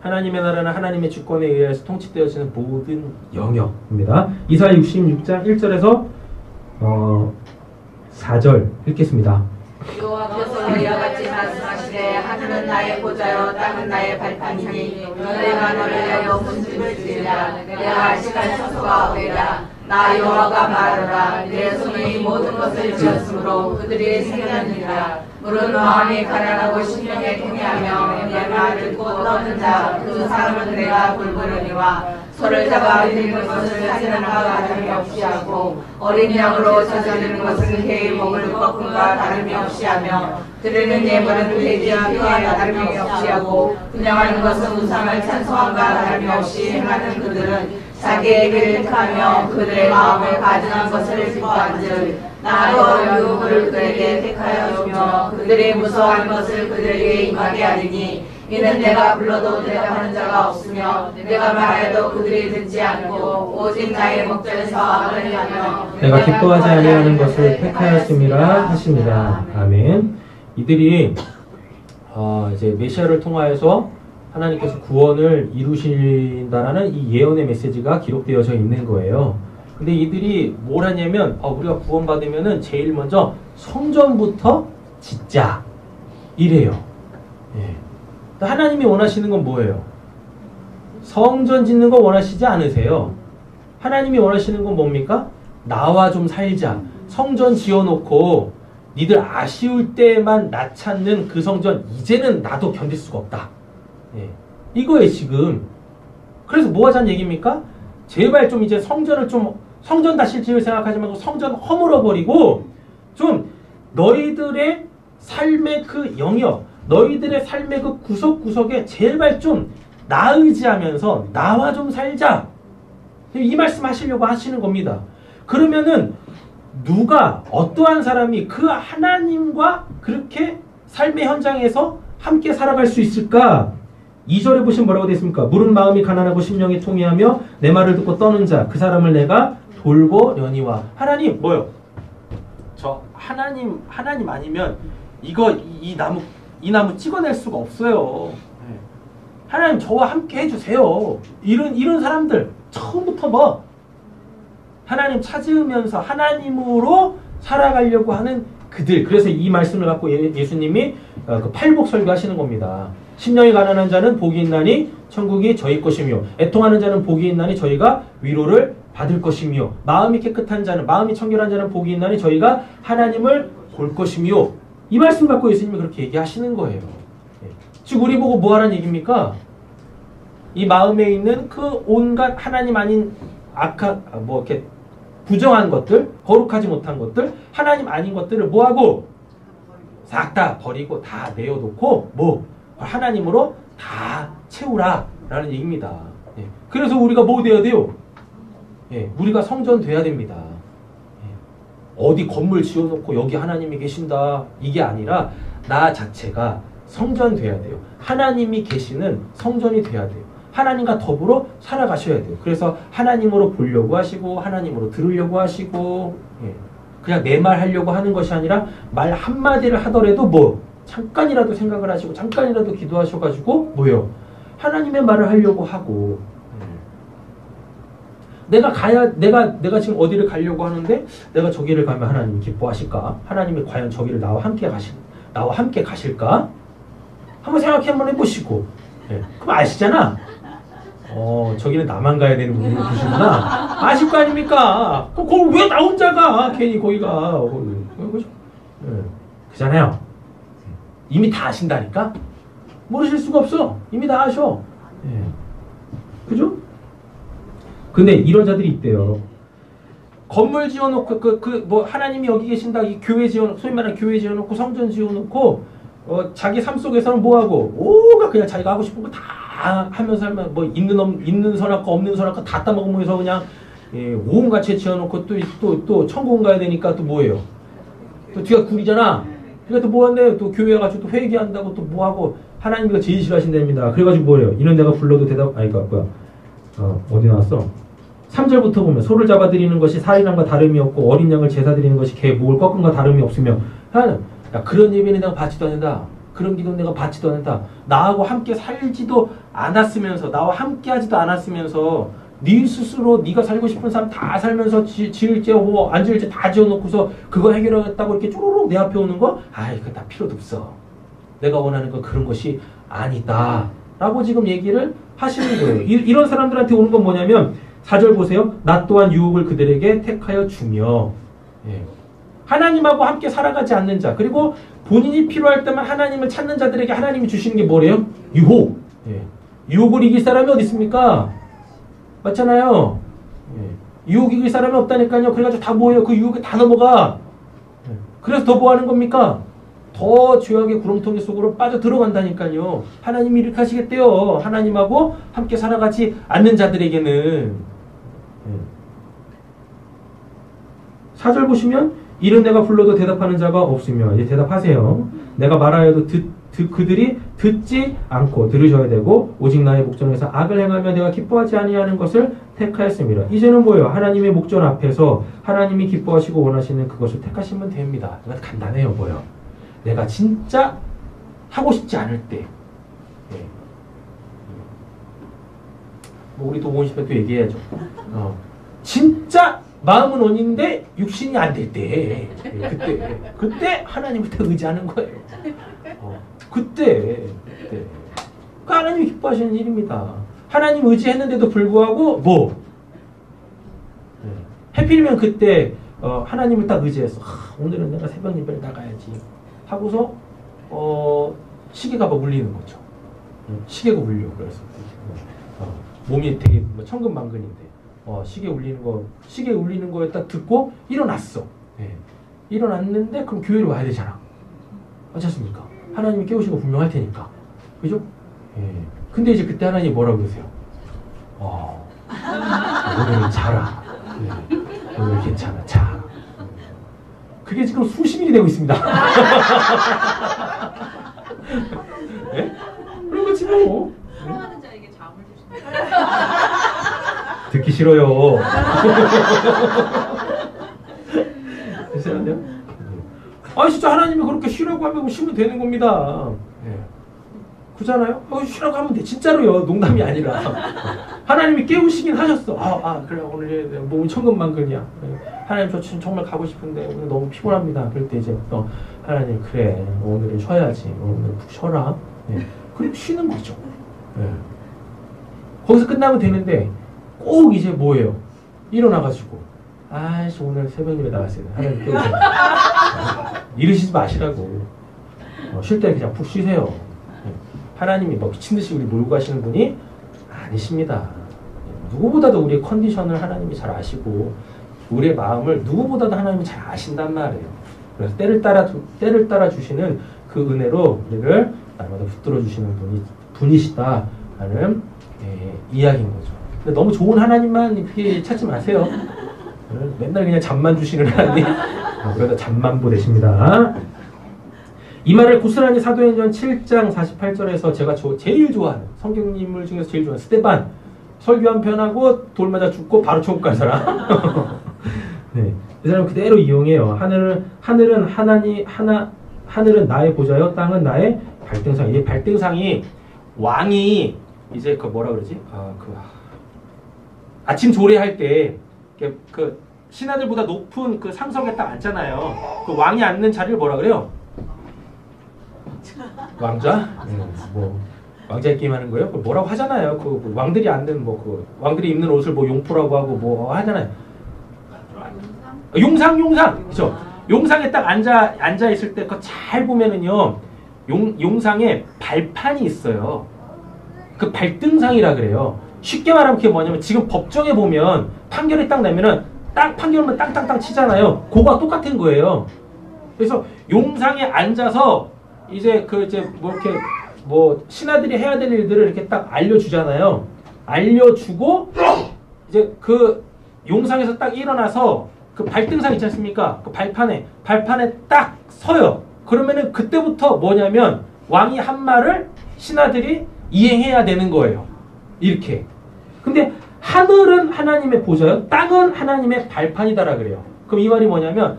하나님의 나라는 하나님의 주권에 의해서 통치되어지는 모든 영역입니다. 이사야 66장 1절에서 4절 읽겠습니다. 여호와께서 이와 같이 말씀하시되 하늘은 나의 보좌요 땅은 나의 발판이니 너희가 너를 내어 문집을 지으라. 내가 시간 처소가 오리라. 나 여호와가 말하라. 내 손이 모든 것을 지었으므로 그들이 생겼느니라. 물은 마음이 가난하고 심령에 통해하며 내 말을 듣고 떠는 자 그 사람은 내가 돌보려니와 소를 잡아 들리는 것을 하지는 바가 다름이 없이 하고 어린 양으로 저지르는 것은 개의 목을 꺾음과 다름이 없이 하며 드리는 예물은 돼지와 피와 다름이 없이 하고 분양하는 것은 우상을 찬송함과 다름이 없이 행하는 그들은 자기의 길을 택하며 그들의 마음을 가증한 것을 기뻐한즉 나도 유혹을 그들에게 택하여 주며 그들이 무서워하는 것을 그들에게 임하게 하리니 이는 내가 불러도 대답하는 자가 없으며 내가 말해도 그들이 듣지 않고 오직 나의 목전에서 악을 하며 내가 기뻐하지 아니하는 것을 택하였음이라 하십니다. 아멘. 이들이 이제 메시아를 통하여서 하나님께서 구원을 이루신다라는 이 예언의 메시지가 기록되어져 있는 거예요. 근데 이들이 뭘 하냐면 우리가 구원받으면은 제일 먼저 성전부터 짓자 이래요. 하나님이 원하시는 건 뭐예요? 성전 짓는 거 원하시지 않으세요. 하나님이 원하시는 건 뭡니까? 나와 좀 살자. 성전 지어놓고 니들 아쉬울 때만 나 찾는 그 성전 이제는 나도 견딜 수가 없다. 예. 이거예요 지금. 그래서 뭐 하자는 얘기입니까? 제발 좀 이제 성전을 좀 성전 다시 지을 생각하지 말고 성전 허물어버리고 좀 너희들의 삶의 그 영역, 너희들의 삶의 그 구석구석에 제발 좀 나 의지하면서 나와 좀 살자. 이 말씀 하시려고 하시는 겁니다. 그러면은 누가 어떠한 사람이 그 하나님과 그렇게 삶의 현장에서 함께 살아갈 수 있을까? 2절에 보시면 뭐라고 되어 있습니까? 물은 마음이 가난하고 심령이 통회하며 내 말을 듣고 떠는 자 그 사람을 내가 돌보려니와. 하나님 뭐요? 저 하나님 아니면 이 나무 찍어낼 수가 없어요. 하나님 저와 함께 해주세요. 이런 사람들 처음부터 뭐 하나님 찾으면서 하나님으로 살아가려고 하는 그들. 그래서 이 말씀을 갖고 예수님이 그 팔복 설교하시는 겁니다. 심령이 가난한 자는 복이 있나니 천국이 저희 것이며 애통하는 자는 복이 있나니 저희가 위로를 받을 것이며 마음이 깨끗한 자는 마음이 청결한 자는 복이 있나니 저희가 하나님을 볼 것이며 이 말씀 갖고 예수님이 그렇게 얘기하시는 거예요. 즉 우리 보고 뭐 하라는 얘기입니까? 이 마음에 있는 그 온갖 하나님 아닌 악한 이렇게 부정한 것들, 거룩하지 못한 것들, 하나님 아닌 것들을 뭐하고 싹 다 버리고 다 내어놓고 하나님으로 다 채우라 라는 얘기입니다. 그래서 우리가 뭐 돼야 돼요? 우리가 성전 돼야 됩니다. 어디 건물 지어놓고 여기 하나님이 계신다 이게 아니라 나 자체가 성전 돼야 돼요. 하나님이 계시는 성전이 돼야 돼요. 하나님과 더불어 살아가셔야 돼요. 그래서 하나님으로 보려고 하시고 하나님으로 들으려고 하시고 그냥 내 말 하려고 하는 것이 아니라 말 한마디를 하더라도 잠깐이라도 생각을 하시고 잠깐이라도 기도하셔가지고 하나님의 말을 하려고 하고 내가 지금 어디를 가려고 하는데 내가 저기를 가면 하나님이 기뻐하실까? 하나님이 과연 저기를 나와 함께 가실까? 한번 생각해 한번 해보시고 그럼 아시잖아. 저기는 나만 가야 되는 분이 계시구나. 아실 거 아닙니까? 거기 왜 나 혼자 가? 괜히 거기가. 그잖아요. 이미 다 아신다니까? 모르실 수가 없어. 이미 다 아셔. 그죠? 근데 이런 자들이 있대요. 건물 지어놓고 하나님이 여기 계신다. 이 교회 소위 말하는 교회 지어놓고 성전 지어놓고 자기 삶 속에서는 뭐하고 그냥 자기가 하고 싶은 거 다 하면서 살면 있는 선악과 없는 선악과 다 따먹으면서 그냥 온갖 채 지어놓고 또 천국 가야 되니까 또 뭐예요? 또 뒤가 굴이잖아. 그러니까 또 뭐한대? 또 교회 가지고 또 회개한다고 또 뭐하고 하나님이 제일 싫어하신답니다. 그래가지고 뭐래요? 이는 내가 불러도 어디 나왔어? 3절부터 보면 소를 잡아드리는 것이 살인함과 다름이 없고 어린 양을 제사 드리는 것이 개 목을 꺾음과 다름이 없으며 그런 예배는 내가 받지도 않는다. 그런 기도는 내가 받지도 않는다. 나하고 함께 살지도 않았으면서 나와 함께 하지도 않았으면서 네 스스로 네가 살고 싶은 삶 다 살면서 지을지 안 지을지 다 지어놓고서 그거 해결하겠다고 이렇게 쪼르륵 내 앞에 오는 거? 그거 다 필요도 없어. 내가 원하는 건 그런 것이 아니다. 라고 지금 얘기를 하시는 거예요. 이런 사람들한테 오는 건 뭐냐면 4절 보세요. 나 또한 유혹을 그들에게 택하여 주며 하나님하고 함께 살아가지 않는 자 그리고 본인이 필요할 때만 하나님을 찾는 자들에게 하나님이 주시는 게 뭐래요? 유혹. 유혹을 이길 사람이 어디 있습니까? 맞잖아요. 유혹 이길 사람이 없다니까요. 그래가지고 다 뭐예요? 그 유혹에 다 넘어가. 그래서 더 뭐 하는 겁니까? 더 죄악의 구렁텅이 속으로 빠져 들어간다니까요. 하나님이 이렇게 하시겠대요. 하나님하고 함께 살아가지 않는 자들에게는. 4절 보시면 이런 내가 불러도 대답하는 자가 없으며 이제 대답하세요. 내가 말하여도 그들이 듣지 않고 들으셔야 되고 오직 나의 목전에서 악을 행하며 내가 기뻐하지 아니하는 것을 택하였습니다. 이제는 뭐예요? 하나님의 목전 앞에서 하나님이 기뻐하시고 원하시는 그것을 택하시면 됩니다. 이거 간단해요. 뭐예요? 내가 진짜 하고 싶지 않을 때 우리 도봉 씨도 얘기해야죠. 진짜 마음은 원인데 육신이 안 될 때 그때 하나님을 의지하는 거예요. 그때 그 하나님이 기뻐하시는 일입니다. 하나님 의지했는데도 불구하고 해필이면 그때 하나님을 딱 의지해서 오늘은 내가 새벽 예배를 나가야지 하고서 시계가 막 울리는 거죠. 시계가 울려. 그래서 몸이 되게 천근만근인데 시계 울리는 거에 딱 듣고 일어났어. 예. 일어났는데 그럼 교회를 와야 되잖아. 그렇지 않습니까? 하나님이 깨우신 거 분명할 테니까. 그죠? 예. 근데 이제 그때 하나님이 뭐라고 그러세요? 오늘은 자라. 예. 오늘 괜찮아. 자. 그게 지금 수십 일이 되고 있습니다. 예? 그런 거지 뭐. 사랑하는 자에게 잠을 주신다. 듣기 싫어요. 괜찮은데요? 진짜 하나님이 그렇게 쉬라고 하면 쉬면 되는 겁니다. 예. 그렇잖아요? 쉬라고 하면 돼. 진짜로요. 농담이 아니라. 하나님이 깨우시긴 하셨어. 그래. 오늘 몸이 천근만근이야. 하나님 저 정말 가고 싶은데 오늘 너무 피곤합니다. 그럴 때 이제 하나님 그래. 오늘은 쉬어야지. 오늘 푹 쉬어라. 예. 그리고 쉬는 거죠. 예. 거기서 끝나면 되는데 꼭 이제 뭐예요? 일어나가지고 오늘 새벽 예배 나갔어요. 하나님 깨우세요. 이러시지 마시라고. 쉴 때 그냥 푹 쉬세요. 하나님이 미친 듯이 우리 몰고 가시는 분이 아니십니다. 누구보다도 우리의 컨디션을 하나님이 잘 아시고 우리의 마음을 누구보다도 하나님이 잘 아신단 말이에요. 그래서 때를 따라 주시는 그 은혜로 우리를 날마다 붙들어 주시는 분이시다라는 이야기인 거죠. 근데 너무 좋은 하나님만 그렇게 찾지 마세요. 맨날 그냥 잠만 주시는 하나님. 그러다 잠만보 되십니다. 이 말을 고스란히 사도행전 7장 48절에서 제가 제일 좋아하는 성경인물 중에서 제일 좋아하는 스데반 설교 한 편 하고 돌 맞아 죽고 바로 천국 갈 사람. 네, 이 사람 그대로 이용해요. 하늘은 나의 보좌요, 땅은 나의 발등상. 이 발등상이 왕이 이제 뭐라 그러지? 아침 조례할 때 그 신하들보다 높은 그 상석에 딱 앉잖아요. 그 왕이 앉는 자리를 뭐라 그래요? 왕자? 왕자의 게임 하는 거예요? 뭐라고 하잖아요. 그 왕들이 앉는 왕들이 입는 옷을 용포라고 하고 하잖아요. 용상. 그죠? 용상에 딱 앉아 있을 때 잘 보면은요. 용상에 발판이 있어요. 그 발등상이라 그래요. 쉽게 말하면 그게 뭐냐면 지금 법정에 보면 판결이 딱 나면은 딱 판결만 땅땅땅 치잖아요. 그거와 똑같은 거예요. 그래서 용상에 앉아서 이제 이렇게 신하들이 해야 될 일들을 이렇게 딱 알려주잖아요. 알려주고 이제 그 용상에서 딱 일어나서 그 발등상 있지 않습니까? 그 발판에 딱 서요. 그러면은 그때부터 뭐냐면 왕이 한 말을 신하들이 이행해야 되는 거예요. 이렇게. 근데 하늘은 하나님의 보좌요, 땅은 하나님의 발판이다라 그래요. 그럼 이 말이 뭐냐면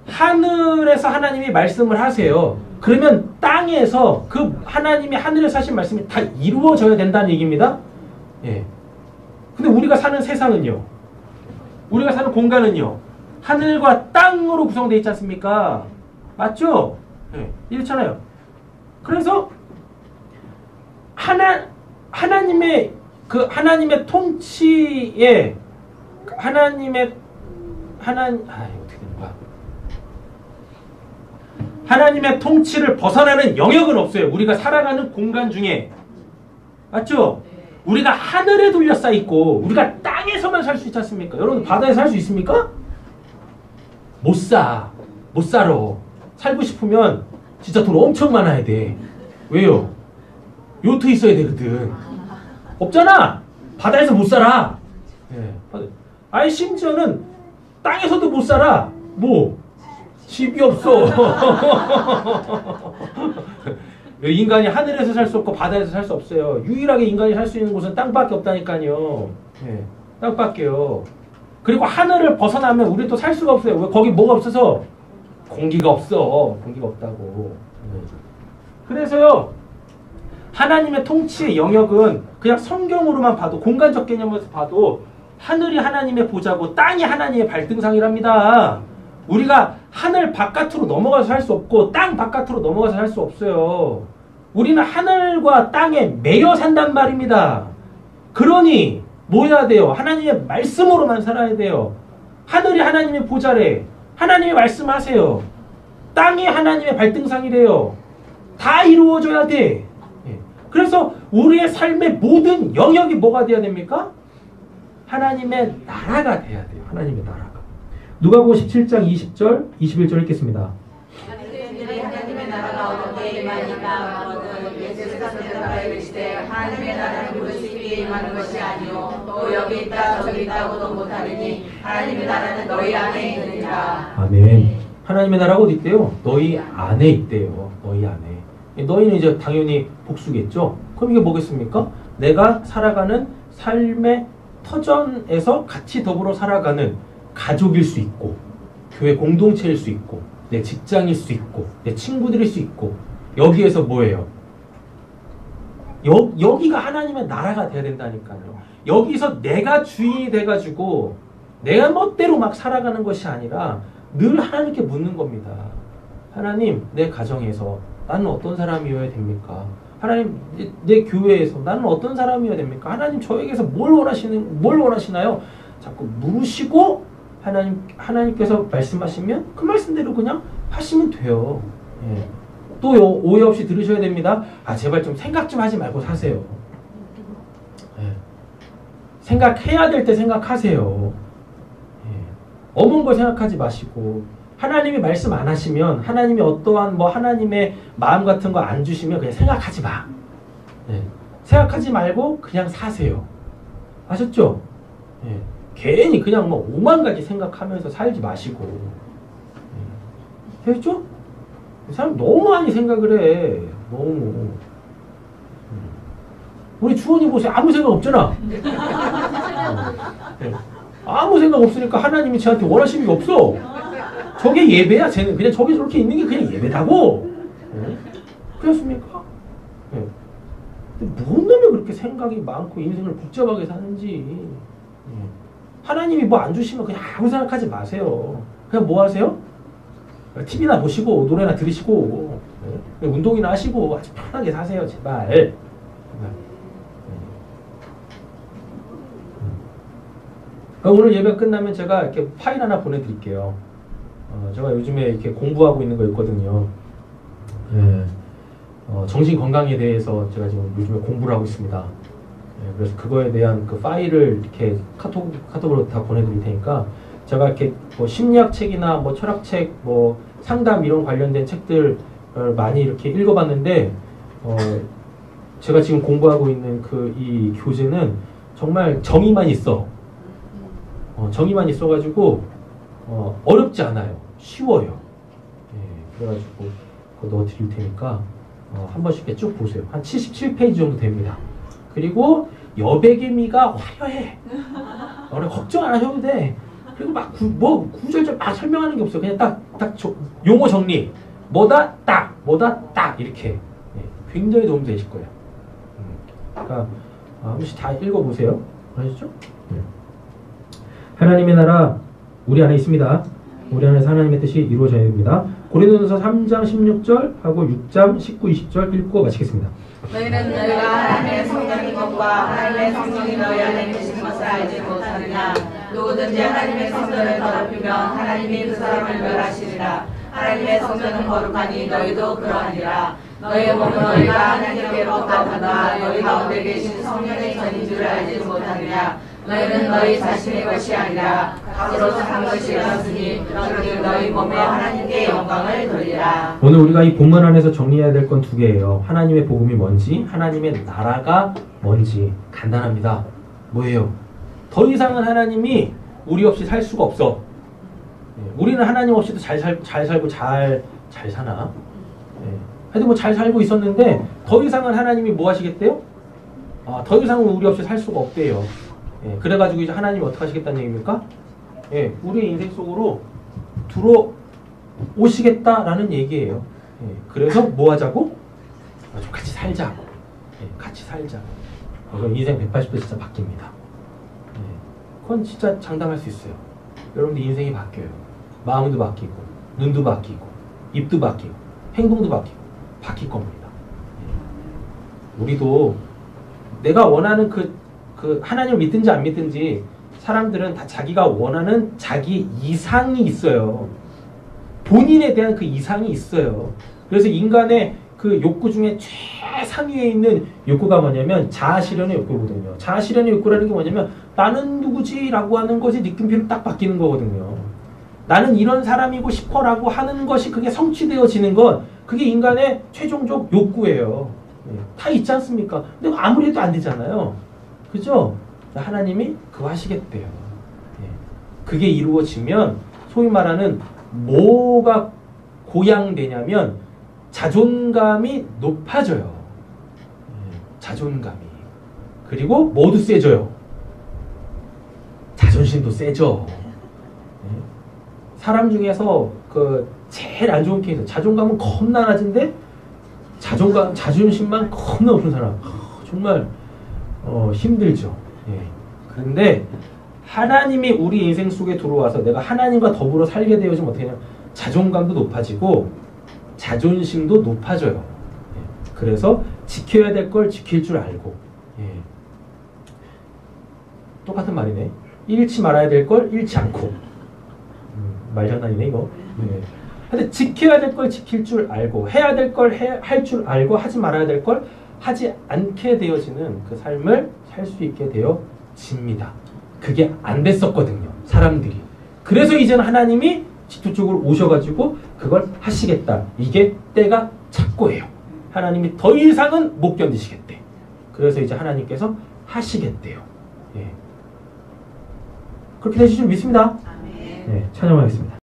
하늘에서 하나님이 말씀을 하세요. 그러면 땅에서 그 하나님이 하늘에서 하신 말씀이 다 이루어져야 된다는 얘기입니다. 예. 근데 우리가 사는 세상은요, 우리가 사는 공간은요, 하늘과 땅으로 구성되어 있지 않습니까? 맞죠? 예. 이렇잖아요. 그래서 하나님의 통치에 하나님의 통치를 벗어나는 영역은 없어요. 우리가 살아가는 공간 중에. 맞죠? 우리가 하늘에 둘러싸여 있고 우리가 땅에서만 살 수 있지 않습니까? 여러분 바다에 살 수 있습니까? 못 살아. 살고 싶으면 진짜 돈 엄청 많아야 돼. 왜요? 요트 있어야 되거든. 없잖아. 바다에서 못 살아. 예. 심지어는 땅에서도 못 살아. 집이 없어. 인간이 하늘에서 살 수 없고 바다에서 살 수 없어요. 유일하게 인간이 살 수 있는 곳은 땅밖에 없다니까요. 예. 땅밖에요. 그리고 하늘을 벗어나면 우리 또 살 수가 없어요. 왜? 거기 뭐가 없어서? 공기가 없어. 공기가 없다고. 그래서요, 하나님의 통치의 영역은 그냥 성경으로만 봐도, 공간적 개념에서 봐도 하늘이 하나님의 보좌고 땅이 하나님의 발등상이랍니다. 우리가 하늘 바깥으로 넘어가서 살 수 없고 땅 바깥으로 넘어가서 살 수 없어요. 우리는 하늘과 땅에 매여 산단 말입니다. 그러니 뭐 해야 돼요? 하나님의 말씀으로만 살아야 돼요. 하늘이 하나님의 보좌래. 하나님이 말씀하세요. 땅이 하나님의 발등상이래요. 다 이루어져야 돼. 예. 그래서 우리의 삶의 모든 영역이 뭐가 돼야 됩니까? 하나님의 나라가 돼야 돼요. 하나님의 나라가. 누가복음 17장 20절, 21절 읽겠습니다. 하나님의 나라가 어떻게 임하니까 너는 예수께서 대답하여 이르시되 하나님의 나라는 그릇이 임하는 것이 아니요 또 여기 있다 저기 있다고도 못하리니 하나님의 나라는 너희 안에 있느니라. 아멘. 하나님의 나라가 어디 있대요? 너희 안에 있대요. 너희 안에. 너희는 이제 당연히 복수겠죠? 그럼 이게 뭐겠습니까? 내가 살아가는 삶의 터전에서 같이 더불어 살아가는 가족일 수 있고, 교회 공동체일 수 있고, 내 직장일 수 있고, 내 친구들일 수 있고, 여기에서 뭐예요? 여기가 하나님의 나라가 돼야 된다니까요. 여기서 내가 주인이 돼가지고 내가 멋대로 막 살아가는 것이 아니라 늘 하나님께 묻는 겁니다. 하나님, 내 가정에서 나는 어떤 사람이어야 됩니까? 하나님, 내 교회에서 나는 어떤 사람이어야 됩니까? 하나님, 저에게서 뭘 원하시나요? 자꾸 물으시고 하나님께서 말씀하시면 그 말씀대로 그냥 하시면 돼요. 예. 또 오해 없이 들으셔야 됩니다. 아, 제발 좀 생각 좀 하지 말고 사세요. 예. 생각해야 될 때 생각하세요. 예. 어머운 걸 생각하지 마시고, 하나님이 말씀 안 하시면, 하나님이 어떠한 하나님의 마음 같은 거 안 주시면 그냥 생각하지 마. 예. 생각하지 말고 그냥 사세요. 아셨죠? 예. 괜히 그냥 오만 가지 생각하면서 살지 마시고. 예. 됐죠? 사람 너무 많이 생각을 해. 너무. 우리 주원이 보세요. 아무 생각 없잖아. 예. 아무 생각 없으니까 하나님이 저한테 원하시는 게 없어. 저게 예배야. 쟤는 그냥 저게 저렇게 있는 게 그냥 예배다고. 예. 그렇습니까? 예. 뭔 놈이 그렇게 생각이 많고 인생을 복잡하게 사는지. 예. 하나님이 뭐 안 주시면 그냥 아무 생각하지 마세요. 그냥 뭐 하세요? TV나 보시고 노래나 들으시고 운동이나 하시고 아주 편하게 사세요. 제발. 오늘 예배 끝나면 제가 이렇게 파일 하나 보내드릴게요. 제가 요즘에 이렇게 공부하고 있는 거 있거든요. 예. 정신 건강에 대해서 제가 지금 요즘에 공부를 하고 있습니다. 예. 그래서 그거에 대한 그 파일을 이렇게 카톡으로 다 보내드릴 테니까 제가 이렇게 심리학 책이나 철학책, 상담 이런 관련된 책들 많이 이렇게 읽어봤는데, 제가 지금 공부하고 있는 이 교재는 정말 정의만 있어. 정의만 있어가지고, 어렵지 않아요. 쉬워요. 예, 그래가지고, 그거 넣어드릴 테니까, 한 번씩 이렇게 쭉 보세요. 한 77페이지 정도 됩니다. 그리고 여백의 미가 화려해. 걱정 안 하셔도 돼. 그리고 구절절 막 설명하는 게 없어요. 그냥 딱 용어 정리. 뭐다 딱 이렇게. 네, 굉장히 도움 되실 거예요. 그러니까 한 번씩 다 읽어보세요. 아시죠? 네. 하나님의 나라 우리 안에 있습니다. 우리 안에서 하나님의 뜻이 이루어져야 됩니다. 고린도전서 3장 16절 하고 6장 19, 20절 읽고 마치겠습니다. 너희는 너희가 하나님의 성령인 것과 하나님의 성령이 너희 안에 계신 것을 알지 못하느냐. 누구든지 하나님의 성전을 더럽히면 하나님이 그 사람을 멸하시리라. 하나님의 성전은 거룩하니 너희도 그러하니라. 너희의 몸은 너희가 하나님께로부터 받아 너희 가운데 계신 성령의 전인 줄 알지 못하느냐. 너희는 너희 자신의 것이 아니라 값으로 산 것이었으니 그러니 너희 몸에 하나님께 영광을 돌리라. 오늘 우리가 이 본문 안에서 정리해야 될 건 두 개예요. 하나님의 복음이 뭔지, 하나님의 나라가 뭔지. 간단합니다. 뭐예요? 더 이상은 하나님이 우리 없이 살 수가 없어. 우리는 하나님 없이도 잘 살고 잘 사나? 하여튼 잘 살고 있었는데 더 이상은 하나님이 뭐 하시겠대요? 더 이상은 우리 없이 살 수가 없대요. 그래가지고 이제 하나님이 어떻게 하시겠다는 얘기입니까? 우리의 인생 속으로 들어오시겠다라는 얘기예요. 그래서 뭐 하자고? 좀 같이 살자고. 같이 살자고. 그럼 인생 180도 진짜 바뀝니다. 그건 진짜 장담할 수 있어요. 여러분들 인생이 바뀌어요. 마음도 바뀌고, 눈도 바뀌고, 입도 바뀌고, 행동도 바뀔 겁니다. 우리도 내가 원하는 그 하나님을 믿든지 안 믿든지 사람들은 다 자기가 원하는 자기 이상이 있어요. 본인에 대한 그 이상이 있어요. 그래서 인간의 그 욕구 중에 최상위에 있는 욕구가 뭐냐면 자아실현의 욕구거든요. 자아실현의 욕구라는 게 뭐냐면 나는 누구지? 라고 하는 것이 느낌표로 딱 바뀌는 거거든요. 나는 이런 사람이고 싶어라고 하는 것이 그게 성취되어지는 건 그게 인간의 최종적 욕구예요. 다 있지 않습니까? 근데 아무리 해도 안 되잖아요. 그죠? 하나님이 그거 하시겠대요. 그게 이루어지면 소위 말하는 뭐가 고양되냐면 자존감이 높아져요. 자존감이. 그리고 뭐도 세져요. 자존심도 세져. 사람 중에서 그 제일 안 좋은 케이스, 자존감은 겁나 낮은데 자존심만 겁나 높은 사람. 정말 힘들죠. 그런데 하나님이 우리 인생 속에 들어와서 내가 하나님과 더불어 살게 되어지면 어떻게 되냐면 자존감도 높아지고 자존심도 높아져요. 그래서 지켜야 될 걸 지킬 줄 알고, 똑같은 말이네. 잃지 말아야 될 걸 잃지 않고, 말장난이네 이거. 근데 지켜야 될 걸 지킬 줄 알고, 해야 될 걸 할 줄 알고, 하지 말아야 될 걸 하지 않게 되어지는 그 삶을 살 수 있게 되어집니다. 그게 안 됐었거든요, 사람들이. 그래서 이제는 하나님이 직접적으로 오셔가지고 그걸 하시겠다. 이게 때가 찼고예요. 하나님이 더 이상은 못 견디시겠대. 그래서 이제 하나님께서 하시겠대요. 그렇게 되실 줄 믿습니다. 아멘. 찬양하겠습니다.